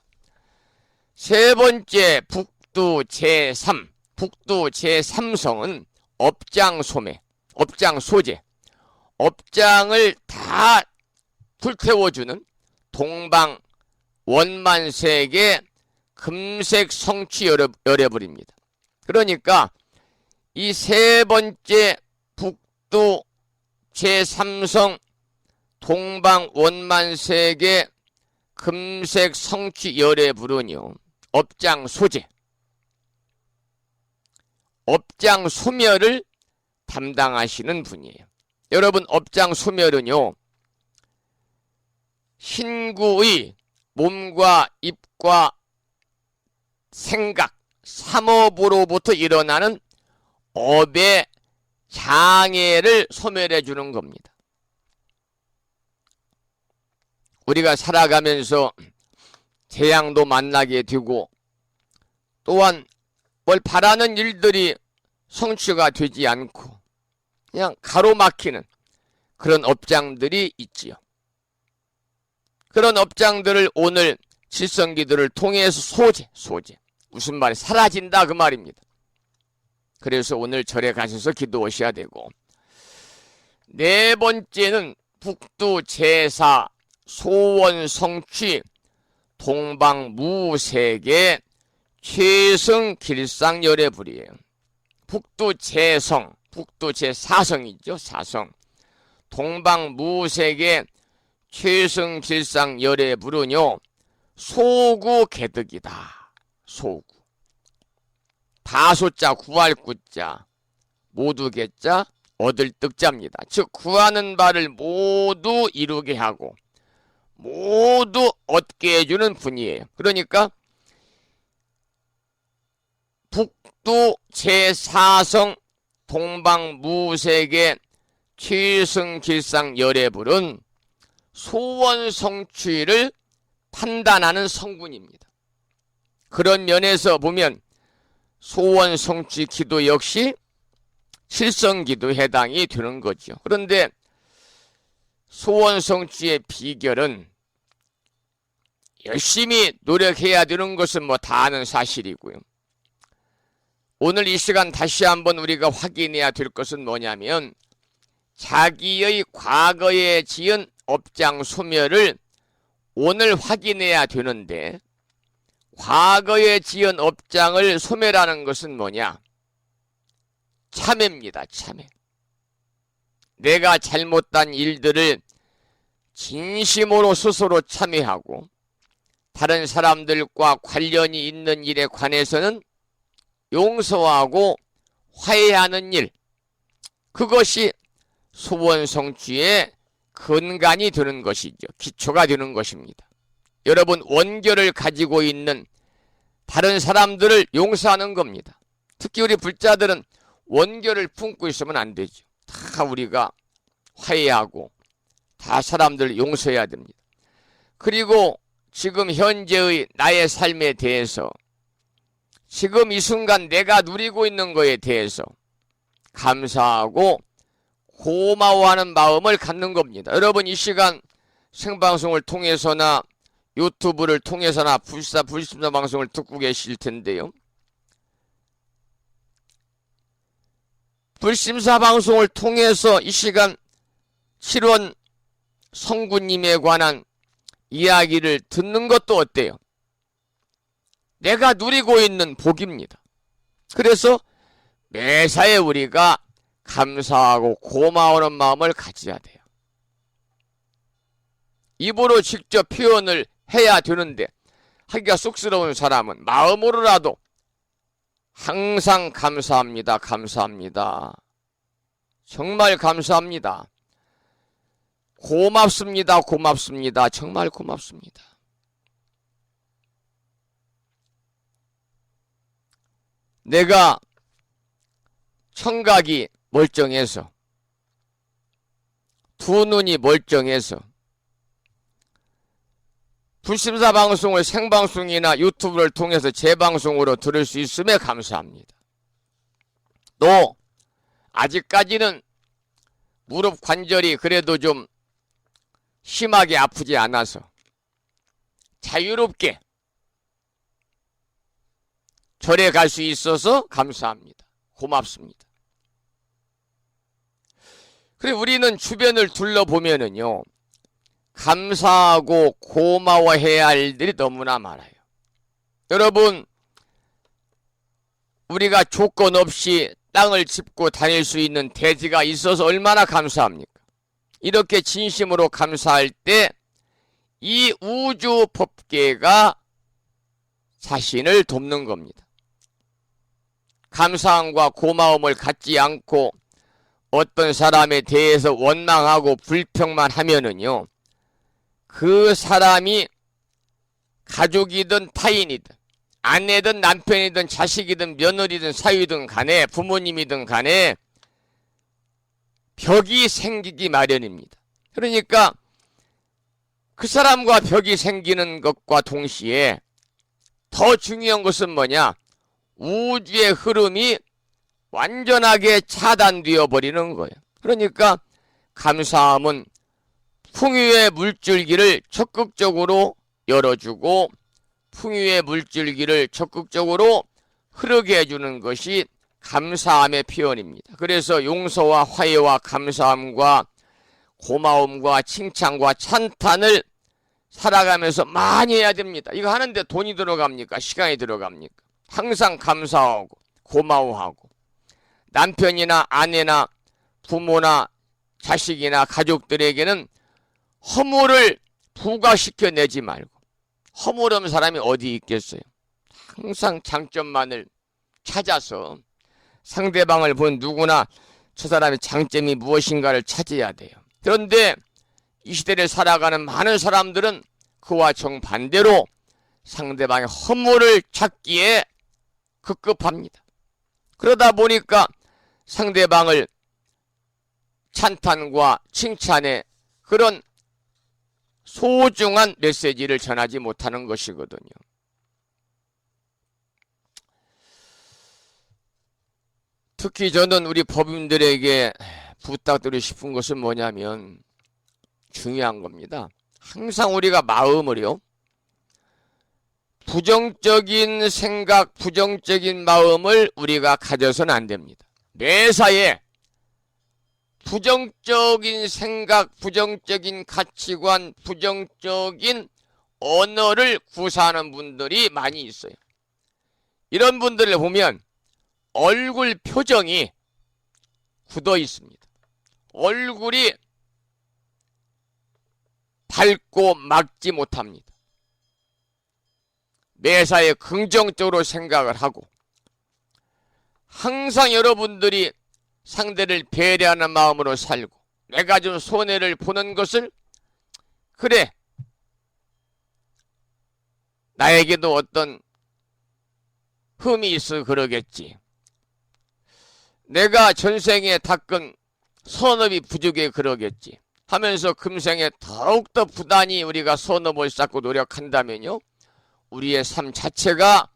세 번째 북두 제3, 북두 제3성은 업장소매, 업장소재, 업장을 다 불태워주는 동방 원만색의 금색 성취 열애불입니다. 그러니까 이 세 번째 북두 제3성 동방 원만색의 금색 성취 열애불은요, 업장 소재, 업장 소멸을 담당하시는 분이에요. 여러분 업장 소멸은요, 신구의 몸과 입과 생각, 삼업으로부터 일어나는 업의 장애를 소멸해 주는 겁니다. 우리가 살아가면서 재앙도 만나게 되고 또한 뭘 바라는 일들이 성취가 되지 않고 그냥 가로막히는 그런 업장들이 있지요. 그런 업장들을 오늘 칠성기도를 통해서 소재 무슨 말이 사라진다 그 말입니다. 그래서 오늘 절에 가셔서 기도하셔야 되고, 네 번째는 북두 제사 소원성취 동방무색의 최승길상열애불이에요. 북두 제성, 북두 제4성이죠. 사성. 동방무색의 최승길상열애불은요, 소구개득이다. 소구. 다소자 구할 구자 모두 개자 얻을 득자입니다. 즉 구하는 바를 모두 이루게 하고 모두 얻게 해주는 분이에요. 그러니까 북두 제4성 동방무색의 최승길상열애불은 소원 성취를 판단하는 성군입니다. 그런 면에서 보면 소원 성취 기도 역시 칠성기도 해당이 되는 거죠. 그런데 소원 성취의 비결은 열심히 노력해야 되는 것은 뭐 다 아는 사실이고요. 오늘 이 시간 다시 한번 우리가 확인해야 될 것은 뭐냐면 자기의 과거에 지은 업장 소멸을 오늘 확인해야 되는데 과거에 지은 업장을 소멸하는 것은 뭐냐? 참회입니다. 참회. 내가 잘못한 일들을 진심으로 스스로 참회하고 다른 사람들과 관련이 있는 일에 관해서는 용서하고 화해하는 일, 그것이 소원 성취의 근간이 되는 것이죠. 기초가 되는 것입니다. 여러분, 원결을 가지고 있는 다른 사람들을 용서하는 겁니다. 특히 우리 불자들은 원결을 품고 있으면 안 되죠. 다 우리가 화해하고 다 사람들을 용서해야 됩니다. 그리고 지금 현재의 나의 삶에 대해서, 지금 이 순간 내가 누리고 있는 것에 대해서 감사하고 고마워하는 마음을 갖는 겁니다. 여러분, 이 시간 생방송을 통해서나 유튜브를 통해서나 불심사 방송을 듣고 계실 텐데요. 불심사 방송을 통해서 이 시간 7원 성구님에 관한 이야기를 듣는 것도 어때요? 내가 누리고 있는 복입니다. 그래서 매사에 우리가 감사하고 고마워하는 마음을 가져야 돼요. 입으로 직접 표현을 해야 되는데 하기가 쑥스러운 사람은 마음으로라도 항상 감사합니다. 감사합니다. 정말 감사합니다. 고맙습니다. 고맙습니다. 정말 고맙습니다. 내가 청각이 멀쩡해서, 두 눈이 멀쩡해서 불심사 방송을 생방송이나 유튜브를 통해서 재방송으로 들을 수 있음에 감사합니다. 또 아직까지는 무릎 관절이 그래도 좀 심하게 아프지 않아서 자유롭게 절에 갈 수 있어서 감사합니다. 고맙습니다. 그리고 우리는 주변을 둘러보면은요, 감사하고 고마워해야 할 일들이 너무나 많아요. 여러분, 우리가 조건 없이 땅을 짚고 다닐 수 있는 대지가 있어서 얼마나 감사합니까? 이렇게 진심으로 감사할 때 이 우주 법계가 자신을 돕는 겁니다. 감사함과 고마움을 갖지 않고 어떤 사람에 대해서 원망하고 불평만 하면은요, 그 사람이 가족이든 타인이든 아내든 남편이든 자식이든 며느리든 사위든 간에 부모님이든 간에 벽이 생기기 마련입니다. 그러니까 그 사람과 벽이 생기는 것과 동시에 더 중요한 것은 뭐냐? 우주의 흐름이 완전하게 차단되어 버리는 거예요. 그러니까 감사함은 풍요의 물줄기를 적극적으로 열어주고 풍요의 물줄기를 적극적으로 흐르게 해주는 것이 감사함의 표현입니다. 그래서 용서와 화해와 감사함과 고마움과 칭찬과 찬탄을 살아가면서 많이 해야 됩니다. 이거 하는데 돈이 들어갑니까? 시간이 들어갑니까? 항상 감사하고 고마워하고 남편이나 아내나 부모나 자식이나 가족들에게는 허물을 부과시켜내지 말고, 허물 없는 사람이 어디 있겠어요? 항상 장점만을 찾아서 상대방을 본 누구나 저 사람의 장점이 무엇인가를 찾아야 돼요. 그런데 이 시대를 살아가는 많은 사람들은 그와 정반대로 상대방의 허물을 찾기에 급급합니다. 그러다 보니까 상대방을 찬탄과 칭찬의 그런 소중한 메시지를 전하지 못하는 것이거든요. 특히 저는 우리 법인들에게 부탁드리고 싶은 것은 뭐냐면 중요한 겁니다. 항상 우리가 마음을요, 부정적인 생각, 부정적인 마음을 우리가 가져서는 안 됩니다. 매사에 부정적인 생각, 부정적인 가치관, 부정적인 언어를 구사하는 분들이 많이 있어요. 이런 분들을 보면 얼굴 표정이 굳어 있습니다. 얼굴이 밝고 맑지 못합니다. 매사에 긍정적으로 생각을 하고 항상 여러분들이 상대를 배려하는 마음으로 살고 내가 좀 손해를 보는 것을 그래 나에게도 어떤 흠이 있어 그러겠지. 내가 전생에 닦은 선업이 부족해 그러겠지 하면서 금생에 더욱더 부단히 우리가 선업을 쌓고 노력한다면요 우리의 삶 자체가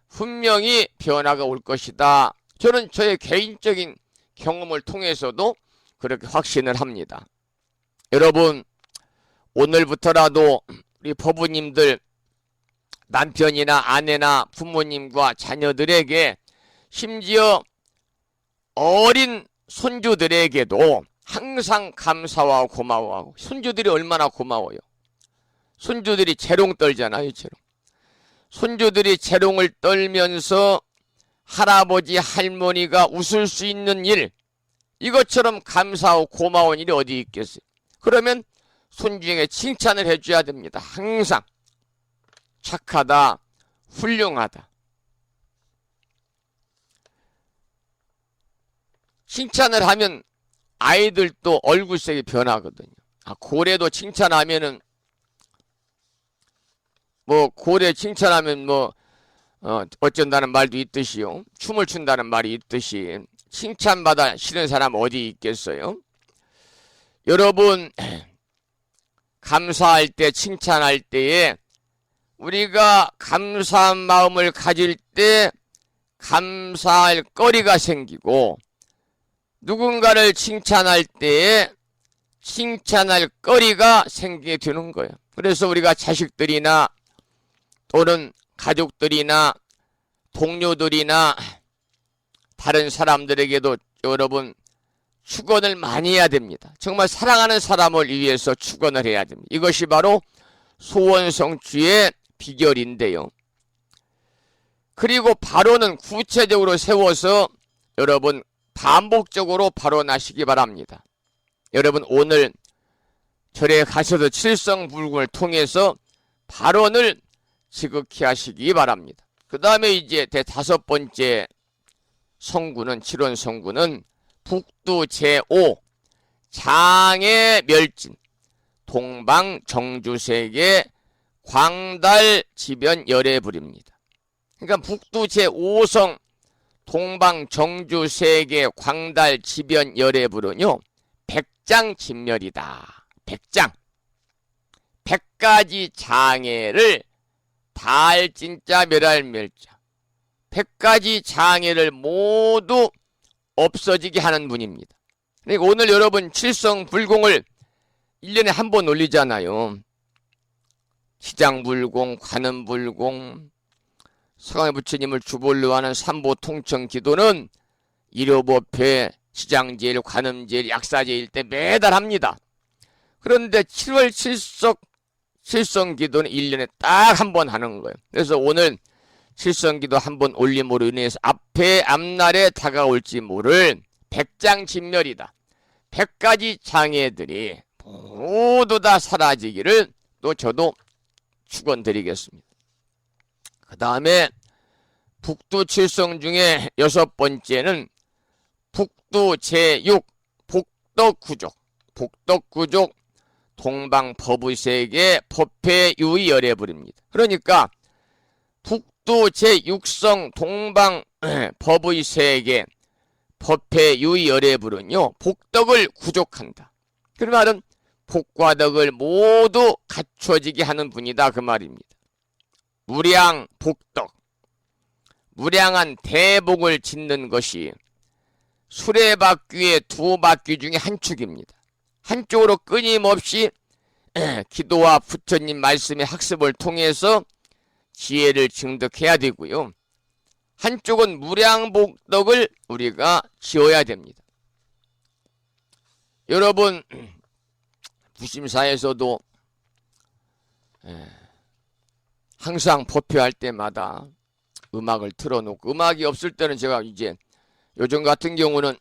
분명히 변화가 올 것이다. 저는 저의 개인적인 경험을 통해서도 그렇게 확신을 합니다. 여러분 오늘부터라도 우리 법부님들 남편이나 아내나 부모님과 자녀들에게 심지어 어린 손주들에게도 항상 감사와 고마워하고 손주들이 얼마나 고마워요. 손주들이 재롱 떨잖아요. 재롱. 손주들이 재롱을 떨면서 할아버지 할머니가 웃을 수 있는 일 이것처럼 감사하고 고마운 일이 어디 있겠어요. 그러면 손주에게 칭찬을 해줘야 됩니다. 항상 착하다 훌륭하다 칭찬을 하면 아이들도 얼굴색이 변하거든요. 고래도 칭찬하면은 뭐 고래 칭찬하면 뭐 어쩐다는 말도 있듯이요. 춤을 춘다는 말이 있듯이 칭찬받아 싫은 사람 어디 있겠어요? 여러분 감사할 때 칭찬할 때에 우리가 감사한 마음을 가질 때 감사할 거리가 생기고 누군가를 칭찬할 때에 칭찬할 거리가 생기게 되는 거예요. 그래서 우리가 자식들이나 또는 가족들이나 동료들이나 다른 사람들에게도 여러분 축원을 많이 해야 됩니다. 정말 사랑하는 사람을 위해서 축원을 해야 됩니다. 이것이 바로 소원성취의 비결인데요. 그리고 발언은 구체적으로 세워서 여러분 반복적으로 발언하시기 바랍니다. 여러분 오늘 절에 가셔서 칠성불궁을 통해서 발언을 지극히 하시기 바랍니다. 그 다음에 이제 다섯 번째 성구는 칠원 성구는 북두 제5 장애멸진 동방정주세계 광달지변 열애불입니다. 그러니까 북두 제5성 동방정주세계 광달지변 열애불은요 100장진멸이다. 100장 100가지 장애를 다할 진짜 멸할 멸자 100가지 장애를 모두 없어지게 하는 분입니다. 그러니까 오늘 여러분 칠성불공을 1년에 한 번 올리잖아요. 시장불공, 관음불공, 서강의 부처님을 주볼로 하는 삼보통청 기도는 일요법회, 시장제일, 관음제일, 약사제일 때 매달 합니다. 그런데 7월 칠성기도는 1년에 딱 한 번 하는 거예요. 그래서 오늘 칠성기도 한 번 올림으로 인해서 앞날에 다가올지 모를 100장진멸이다. 100가지 장애들이 모두 다 사라지기를 또 저도 축원드리겠습니다. 그 다음에 북두 칠성 중에 여섯 번째는 북두 제6 복덕구족 복덕구족 동방법의세계 법회유의 열애불입니다. 그러니까 북두 제6성 동방법의세계 법회유의 열애불은요 복덕을 구족한다. 그 말은 복과 덕을 모두 갖춰지게 하는 분이다 그 말입니다. 무량 복덕 무량한 대복을 짓는 것이 수레바퀴의 두 바퀴 중에 한 축입니다. 한쪽으로 끊임없이 기도와 부처님 말씀의 학습을 통해서 지혜를 증득해야 되고요. 한쪽은 무량복덕을 우리가 지어야 됩니다. 여러분 부심사에서도 항상 법회할 때마다 음악을 틀어놓고, 음악이 없을 때는 제가 이제 요즘 같은 경우는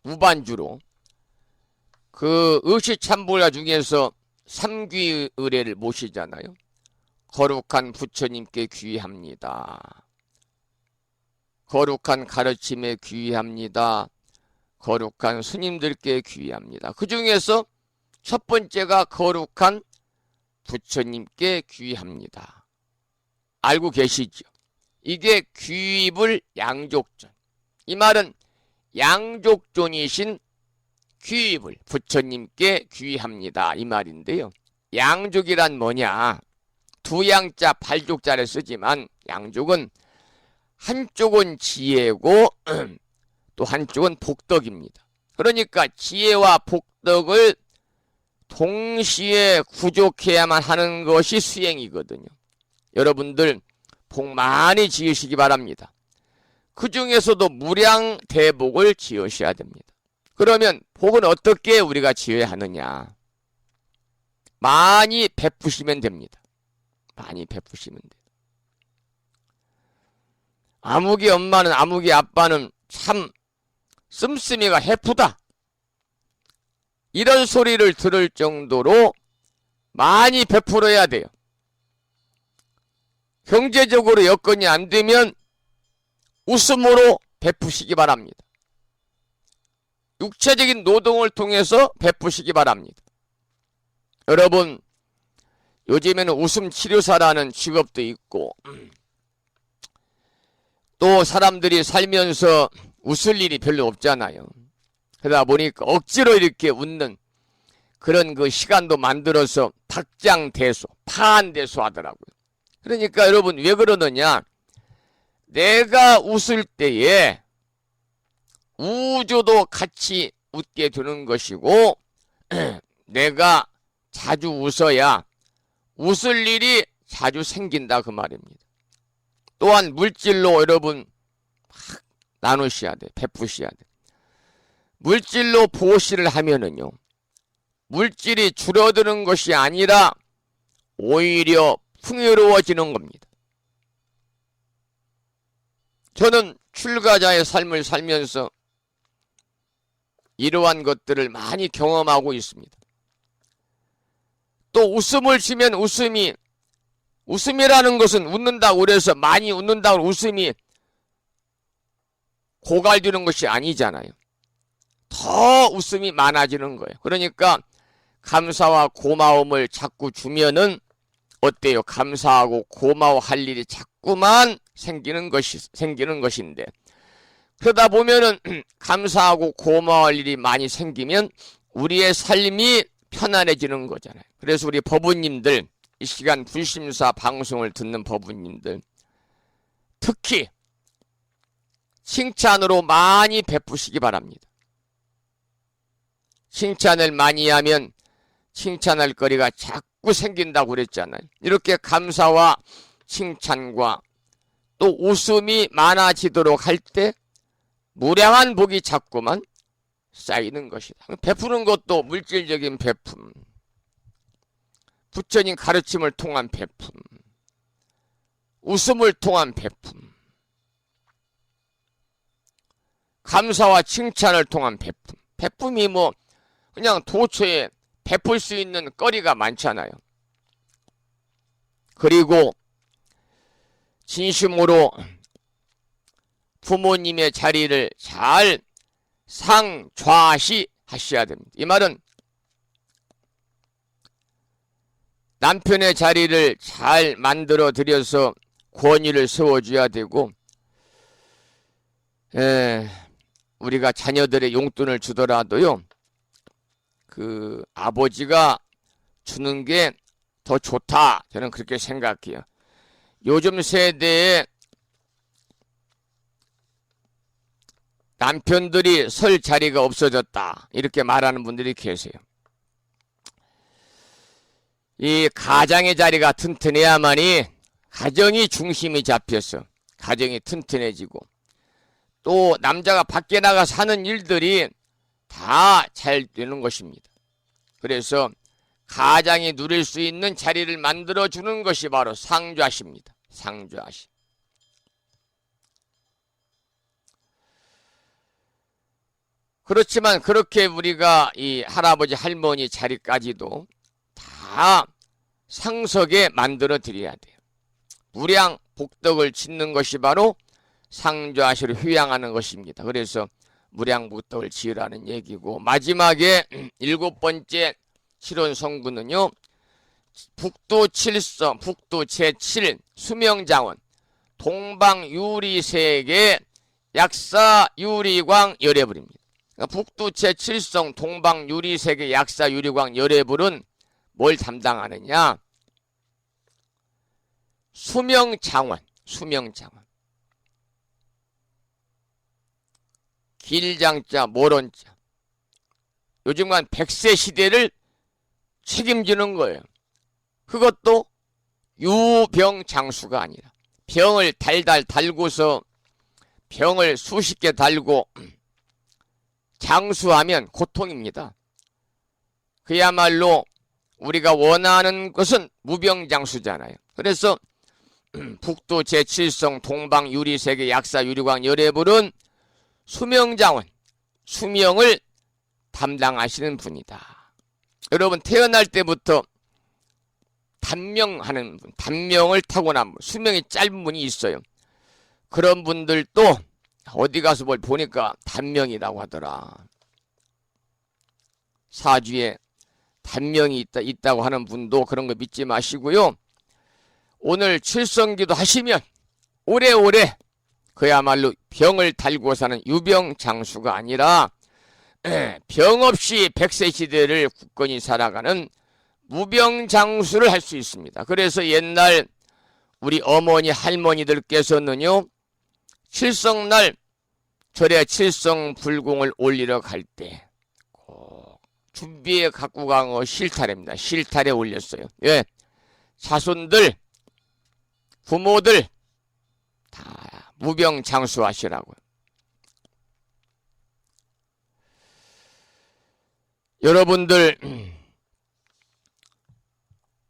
무반주로 그 의시참불가 중에서 삼귀 의례를 모시잖아요. 거룩한 부처님께 귀의합니다. 거룩한 가르침에 귀의합니다. 거룩한 스님들께 귀의합니다. 그 중에서 첫 번째가 거룩한 부처님께 귀의합니다. 알고 계시죠? 이게 귀입을 양족전. 이 말은 양족존이신 귀입을 부처님께 귀의합니다. 이 말인데요. 양족이란 뭐냐? 두 양자 발족자를 쓰지만 양족은 한쪽은 지혜고 또 한쪽은 복덕입니다. 그러니까 지혜와 복덕을 동시에 구족해야만 하는 것이 수행이거든요. 여러분들 복 많이 지으시기 바랍니다. 그 중에서도 무량대복을 지으셔야 됩니다. 그러면 복은 어떻게 우리가 지어야 하느냐? 많이 베푸시면 됩니다. 많이 베푸시면 돼요. 아무개 엄마는, 아무개 아빠는 참 씀씀이가 해프다, 이런 소리를 들을 정도로 많이 베풀어야 돼요. 경제적으로 여건이 안 되면 웃음으로 베푸시기 바랍니다. 육체적인 노동을 통해서 베푸시기 바랍니다. 여러분, 요즘에는 웃음치료사라는 직업도 있고, 또 사람들이 살면서 웃을 일이 별로 없잖아요. 그러다 보니까 억지로 이렇게 웃는 그런 그 시간도 만들어서 탁장대소, 파한대소 하더라고요. 그러니까 여러분, 왜 그러느냐? 내가 웃을 때에 우주도 같이 웃게 되는 것이고, 내가 자주 웃어야 웃을 일이 자주 생긴다, 그 말입니다. 또한 물질로 여러분 막 나누셔야 돼. 베푸셔야 돼. 물질로 보시를 하면은요, 물질이 줄어드는 것이 아니라 오히려 풍요로워지는 겁니다. 저는 출가자의 삶을 살면서 이러한 것들을 많이 경험하고 있습니다. 또 웃음을 주면 웃음이라는 것은 웃는다고 그래서 많이 웃는다고 웃음이 고갈되는 것이 아니잖아요. 더 웃음이 많아지는 거예요. 그러니까 감사와 고마움을 자꾸 주면은 어때요? 감사하고 고마워할 일이 자꾸만 생기는 것인데, 그러다 보면은 감사하고 고마워할 일이 많이 생기면 우리의 삶이 편안해지는 거잖아요. 그래서 우리 법우님들, 이 시간 불심사 방송을 듣는 법우님들, 특히 칭찬으로 많이 베푸시기 바랍니다. 칭찬을 많이 하면 칭찬할 거리가 자꾸 생긴다고 그랬잖아요. 이렇게 감사와 칭찬과 또 웃음이 많아지도록 할 때 무량한 복이 자꾸만 쌓이는 것이다. 베푸는 것도 물질적인 베품, 부처님 가르침을 통한 베품, 웃음을 통한 베품, 감사와 칭찬을 통한 베품. 베품이 뭐 그냥 도처에 베풀 수 있는 거리가 많잖아요. 그리고 진심으로 부모님의 자리를 잘 상좌시 하셔야 됩니다. 이 말은 남편의 자리를 잘 만들어 드려서 권위를 세워줘야 되고, 우리가 자녀들의 용돈을 주더라도요, 그 아버지가 주는 게 더 좋다, 저는 그렇게 생각해요. 요즘 세대에 남편들이 설 자리가 없어졌다, 이렇게 말하는 분들이 계세요. 이 가장의 자리가 튼튼해야만이 가정이 중심이 잡혀서 가정이 튼튼해지고, 또 남자가 밖에 나가서 하는 일들이 다 잘 되는 것입니다. 그래서 가장이 누릴 수 있는 자리를 만들어주는 것이 바로 상좌시입니다. 상좌시. 그렇지만 그렇게 우리가 이 할아버지 할머니 자리까지도 다 상석에 만들어 드려야 돼요. 무량 복덕을 짓는 것이 바로 상좌시를 휴양하는 것입니다. 그래서 무량복덕을 지으라는 얘기고, 마지막에 7번째 칠원성구는요, 북도 칠성, 북도 제7 수명장원 동방유리세계 약사유리광 열애불입니다. 그러니까 북도 제7성 동방유리세계 약사유리광 열애불은 뭘 담당하느냐? 수명장원, 수명장원. 길장자, 모론자. 요즘은 100세 시대를 책임지는 거예요. 그것도 유병장수가 아니라 병을 달달 달고서 병을 수십 개 달고 장수하면 고통입니다. 그야말로 우리가 원하는 것은 무병장수잖아요. 그래서 북도 제7성 동방유리세계 약사유리광 열애불은 수명장원, 수명을 담당하시는 분이다. 여러분, 태어날 때부터 단명하는 분, 단명을 타고난 분, 수명이 짧은 분이 있어요. 그런 분들도 어디 가서 뭘 보니까 단명이라고 하더라. 사주에 단명이 있다고 하는 분도 그런 거 믿지 마시고요. 오늘 칠성기도 하시면 오래오래 그야말로 병을 달고 사는 유병장수가 아니라 병 없이 100세 시대를 굳건히 살아가는 무병장수를 할 수 있습니다. 그래서 옛날 우리 어머니 할머니들께서는요, 칠성날 절에 칠성불공을 올리러 갈 때 꼭 준비해 갖고 간 거 실타래입니다. 실타래 올렸어요. 예, 자손들, 부모들 다 무병장수하시라고요. 여러분들,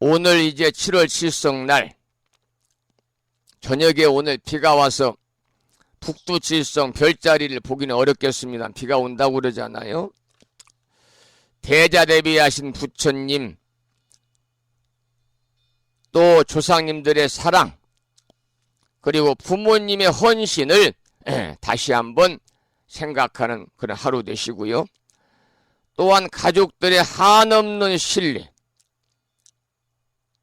오늘 이제 7월 칠성날 저녁에 오늘 비가 와서 북두칠성 별자리를 보기는 어렵겠습니다. 비가 온다고 그러잖아요. 대자대비하신 부처님, 또 조상님들의 사랑, 그리고 부모님의 헌신을 다시 한번 생각하는 그런 하루 되시고요. 또한 가족들의 한없는 신뢰,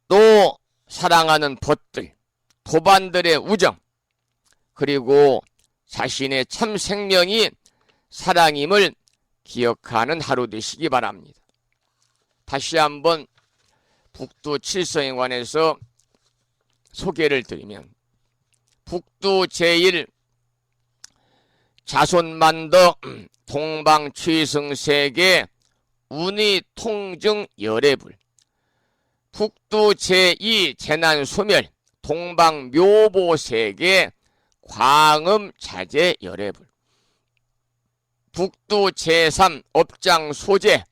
또 사랑하는 벗들, 도반들의 우정, 그리고 자신의 참 생명이 사랑임을 기억하는 하루 되시기 바랍니다. 다시 한번 북두 칠성에 관해서 소개를 드리면, 북두 제1 자손만덕 동방취승세계 운위통증 열애불, 북두 제2 재난소멸 동방묘보세계 광음자재 열애불, 북두 제3 업장소재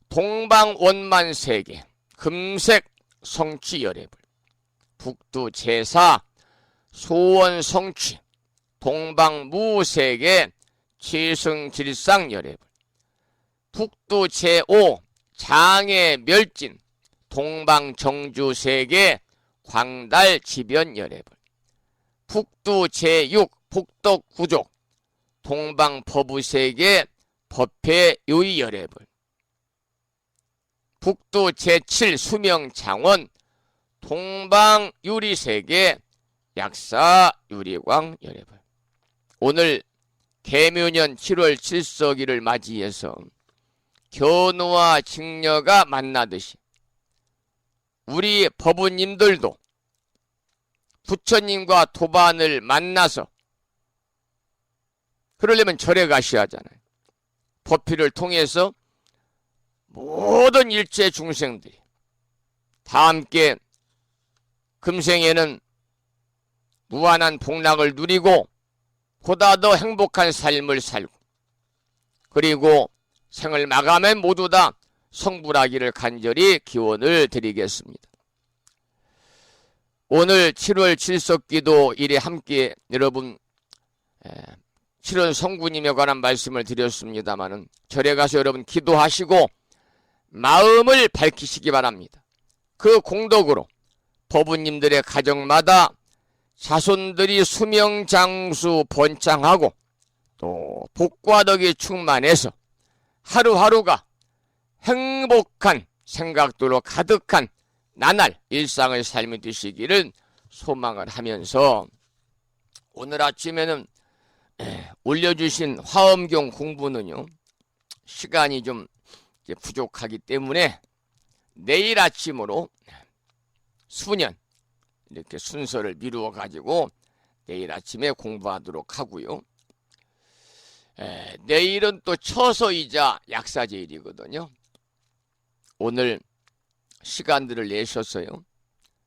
동방원만세계 금색 성취 열애불, 북두 제4 소원성취 동방무세계 취승질상 열애불, 북두 제5 장애멸진 동방정주세계 광달지변 열애불, 북두 제6 복덕구족 동방법우세계 법회요의 열애불, 북두 제7 수명장원 동방유리세계 약사유리광 열애불. 오늘 계묘년 7월 칠석일을 맞이해서 견우와 직녀가 만나듯이 우리 법우님들도 부처님과 도반을 만나서, 그러려면 절에 가셔야 하잖아요. 법회를 통해서 모든 일체 중생들이 다 함께 금생에는 무한한 복락을 누리고 보다 더 행복한 삶을 살고, 그리고 생을 마감해 모두 다 성불하기를 간절히 기원을 드리겠습니다. 오늘 7월 칠석기도일에 함께 여러분 7월 성군님에 관한 말씀을 드렸습니다마는 절에 가서 여러분 기도하시고 마음을 밝히시기 바랍니다. 그 공덕으로 법부님들의 가정마다 자손들이 수명장수 번창하고 또 복과 덕이 충만해서 하루하루가 행복한 생각들로 가득한 나날 일상의 삶이 되시기를 소망을 하면서 오늘 아침에는 올려주신 화엄경 공부는요 시간이 좀 부족하기 때문에 내일 아침으로 수년 이렇게 순서를 미루어 가지고 내일 아침에 공부하도록 하고요. 내일은 또 처서이자 약사제일이거든요. 오늘 시간들을 내셨어요.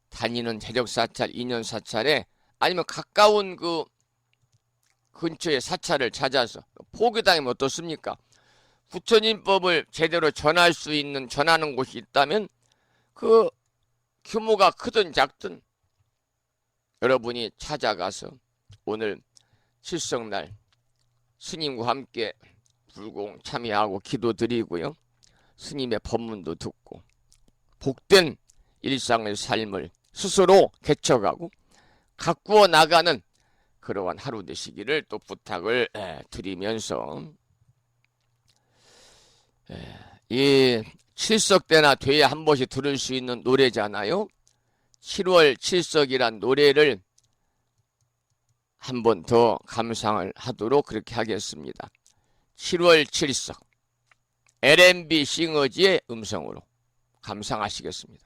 다니는 재력사찰, 인연사찰에 아니면 가까운 그 근처의 사찰을 찾아서 포교당이면 어떻습니까? 부처님법을 제대로 전할 수 있는 전하는 곳이 있다면 그 규모가 크든 작든 여러분이 찾아가서 오늘 칠성날 스님과 함께 불공 참여하고 기도드리고요. 스님의 법문도 듣고 복된 일상의 삶을 스스로 개척하고 가꾸어 나가는 그러한 하루 되시기를 또 부탁을 드리면서 이 칠석 때나 돼야 한 번씩 들을 수 있는 노래잖아요. 7월 칠석이란 노래를 한 번 더 감상을 하도록 그렇게 하겠습니다. 7월 칠석 LMB 싱어지의 음성으로 감상하시겠습니다.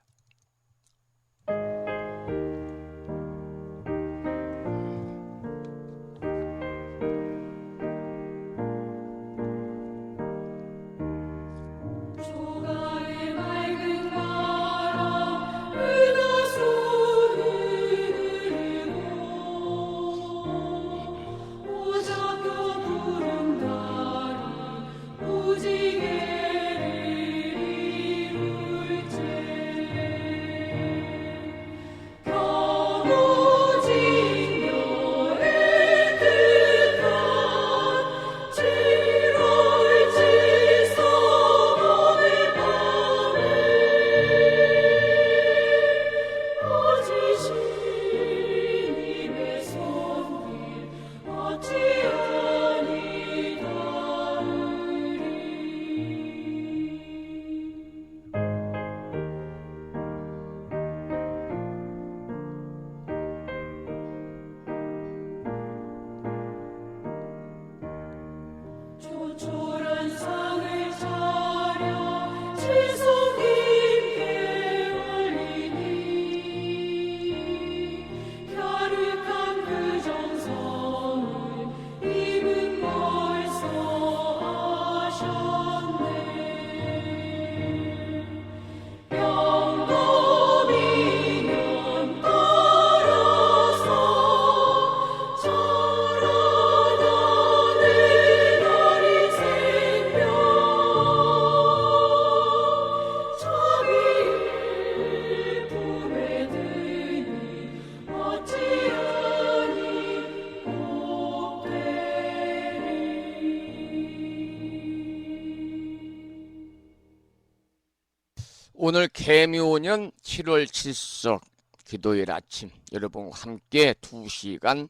오늘 개묘년 7월 칠석 기도일 아침 여러분과 함께 2시간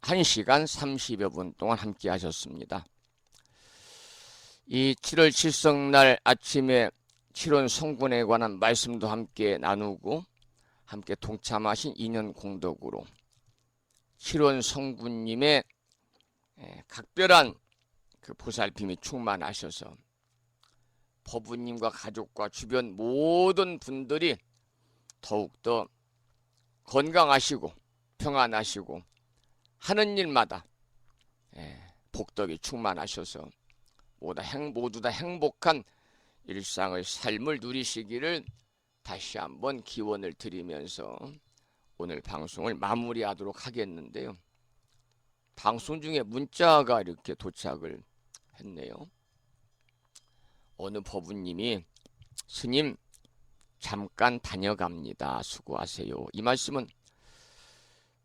1시간 30여 분 동안 함께 하셨습니다. 이 7월 칠석날 아침에 7원 성군에 관한 말씀도 함께 나누고 함께 동참하신 인연 공덕으로 7원 성군님의 각별한 그 보살핌이 충만하셔서 법부님과 가족과 주변 모든 분들이 더욱더 건강하시고 평안하시고 하는 일마다 복덕이 충만하셔서 모두 다 행복한 일상의 삶을 누리시기를 다시 한번 기원을 드리면서 오늘 방송을 마무리하도록 하겠는데요. 방송 중에 문자가 이렇게 도착을 했네요. 어느 법우님이 스님 잠깐 다녀갑니다. 수고하세요. 이 말씀은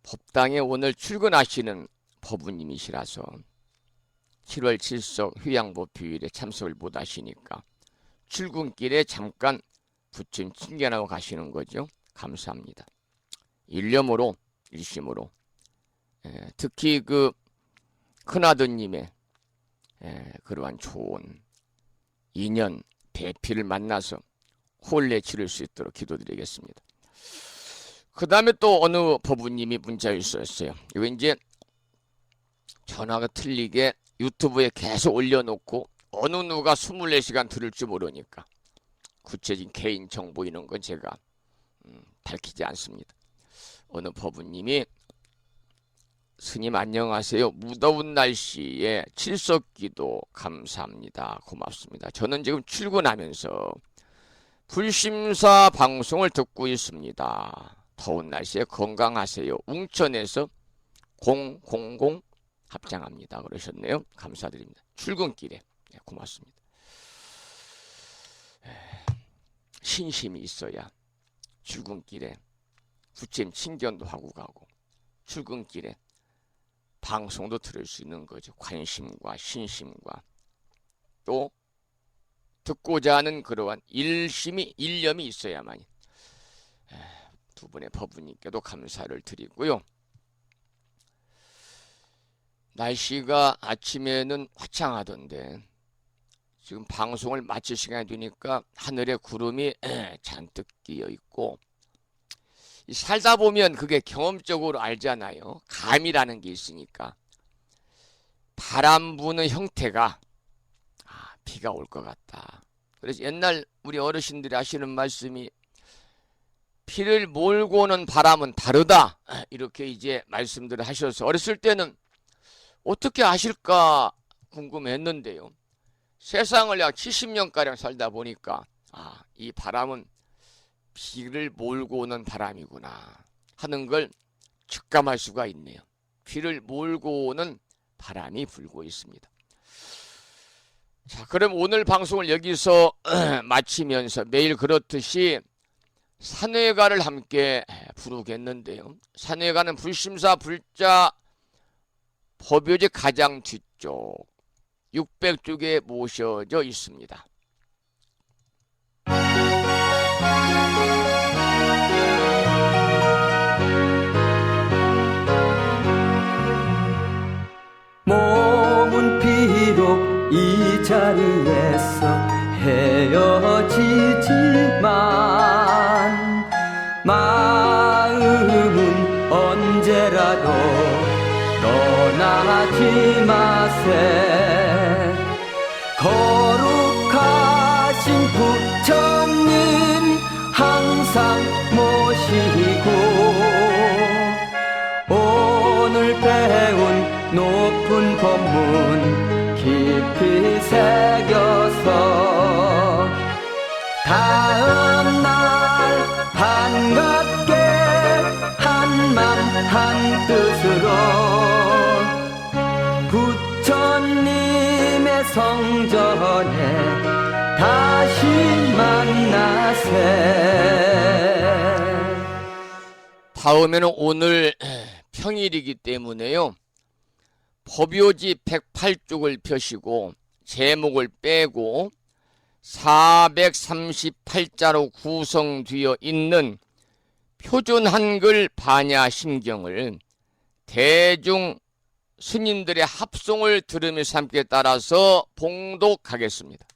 법당에 오늘 출근하시는 법우님이시라서 7월 7석 휴양법휴일에 참석을 못 하시니까 출근길에 잠깐 부처님 친견하고 가시는 거죠. 감사합니다. 일념으로 일심으로 특히 그 큰아드님의 그러한 좋은 인연 대피를 만나서 혼례 치를 수 있도록 기도드리겠습니다. 그 다음에 또 어느 법우님이 문자를 주셨어요. 이거 이제 전화가 틀리게 유튜브에 계속 올려놓고 어느 누가 24시간 들을 줄 모르니까 구체적인 개인 정보 이런 건 제가 밝히지 않습니다. 어느 법우님이 스님 안녕하세요. 무더운 날씨에 칠석기도 감사합니다. 고맙습니다. 저는 지금 출근하면서 불심사 방송을 듣고 있습니다. 더운 날씨에 건강하세요. 웅천에서 000 합장합니다. 그러셨네요. 감사드립니다. 출근길에 고맙습니다. 신심이 있어야 출근길에 부처님 친견도 하고 가고 출근길에 방송도 들을 수 있는 거죠. 관심과 신심과 또 듣고자 하는 그러한 일념이 있어야만이. 두 분의 법우님께도 감사를 드리고요. 날씨가 아침에는 화창하던데 지금 방송을 마칠 시간이 되니까 하늘에 구름이 잔뜩 끼어 있고, 살다 보면 그게 경험적으로 알잖아요. 감이라는 게 있으니까 바람 부는 형태가 비가 올 것 같다. 그래서 옛날 우리 어르신들이 하시는 말씀이 피를 몰고 오는 바람은 다르다, 이렇게 이제 말씀들을 하셔서 어렸을 때는 어떻게 아실까 궁금했는데요. 세상을 약 70년가량 살다 보니까 이 바람은 비를 몰고 오는 바람이구나 하는 걸 직감할 수가 있네요. 비를 몰고 오는 바람이 불고 있습니다. 자, 그럼 오늘 방송을 여기서 마치면서 매일 그렇듯이 산회가를 함께 부르겠는데요. 산회가는 불심사 불자 법요지 가장 뒤쪽 600쪽에 모셔져 있습니다. 몸은 비록 이 자리에서 헤어지지만 마음은 언제라도 떠나지 마세. 거룩하신 부처님 항상 모시고 오늘 배운 높은 법문 깊이 새겨서 다음날 반갑게 한맘 한뜻으로 부처님의 성전에 다시 만나세. 다음에는 오늘 평일이기 때문에요. 법요지 108쪽을 펴시고 제목을 빼고 438자로 구성되어 있는 표준 한글 반야 심경을 대중 스님들의 합송을 들으면서 함께 따라서 봉독하겠습니다.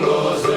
것을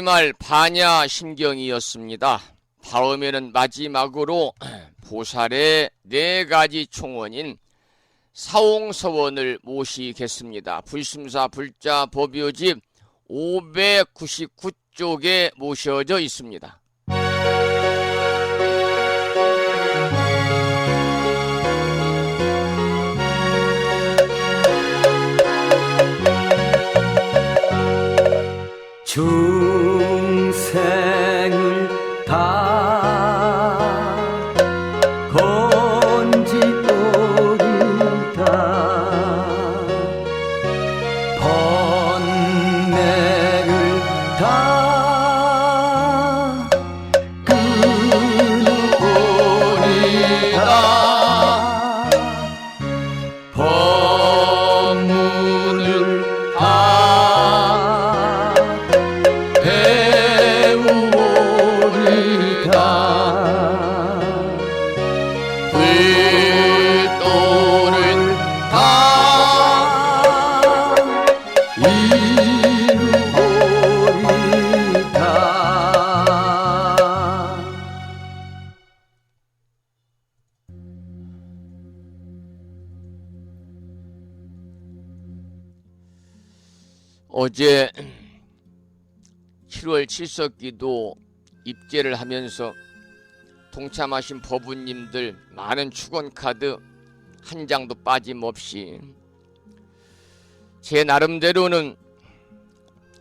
말 반야신경이었습니다. 다음에는 마지막으로 보살의 4가지 총원인 사홍서원을 모시겠습니다. 불심사 불자 법요집 599쪽에 모셔져 있습니다. 중생을 다 건지오리다 번뇌를 다 끊어오리다 법문을 다 배우오리다 불도를 다 이루오리다. 어제 7월 칠석기도 입제를 하면서 동참하신 법우님들 많은 축원카드 한 장도 빠짐없이 제 나름대로는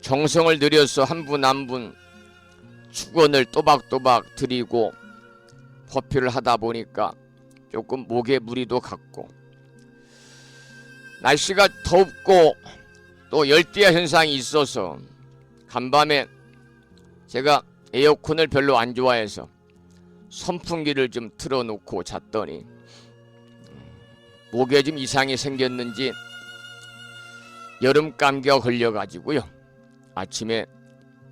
정성을 들여서 한 분 한 분 축원을 또박또박 드리고 법회를 하다 보니까 조금 목에 무리도 갔고 날씨가 덥고 또 열대야 현상이 있어서 간밤에 제가 에어컨을 별로 안 좋아해서 선풍기를 좀 틀어놓고 잤더니 목에 좀 이상이 생겼는지 여름 감기가 걸려가지고요. 아침에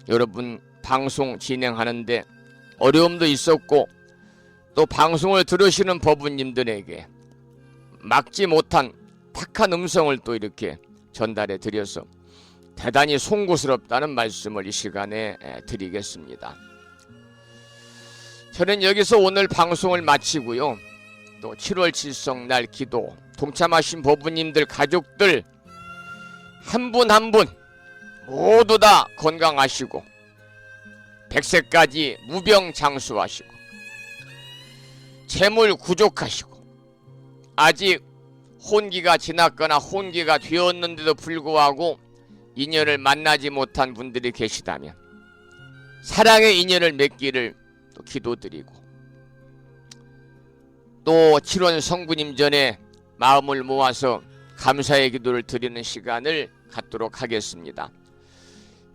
여러분 방송 진행하는데 어려움도 있었고 또 방송을 들으시는 법우님들에게 막지 못한 탁한 음성을 또 이렇게 전달해 드려서 대단히 송구스럽다는 말씀을 이 시간에 드리겠습니다. 저는 여기서 오늘 방송을 마치고요. 또 7월 칠성날 기도 동참하신 법우님들 가족들 한 분 한 분 모두 다 건강하시고 100세까지 무병장수하시고 재물 구족하시고 아직 혼기가 지났거나 혼기가 되었는데도 불구하고 인연을 만나지 못한 분들이 계시다면 사랑의 인연을 맺기를 또 기도드리고 또 7월 성구님 전에 마음을 모아서 감사의 기도를 드리는 시간을 갖도록 하겠습니다.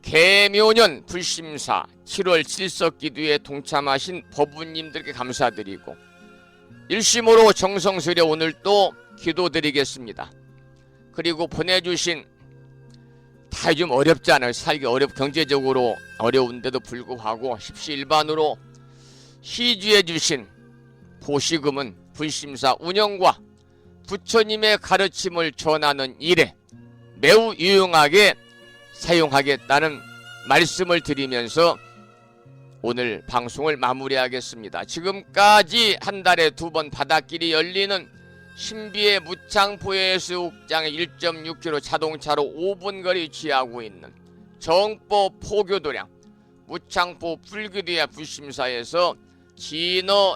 개묘년 불심사 7월 칠석기도에 동참하신 법우님들께 감사드리고 일심으로 정성스레 오늘 또 기도드리겠습니다. 그리고 보내주신 다 좀 어렵잖아요. 살기 경제적으로 어려운데도 불구하고 십시일반으로 시주해 주신 보시금은 불심사 운영과 부처님의 가르침을 전하는 일에 매우 유용하게 사용하겠다는 말씀을 드리면서 오늘 방송을 마무리하겠습니다. 지금까지 한 달에 2번 바닷길이 열리는 신비의 무창포해수욕장에 1.6km 자동차로 5분 거리 위치하고 있는 정법 포교도량 무창포 불교도야 불심사에서 진어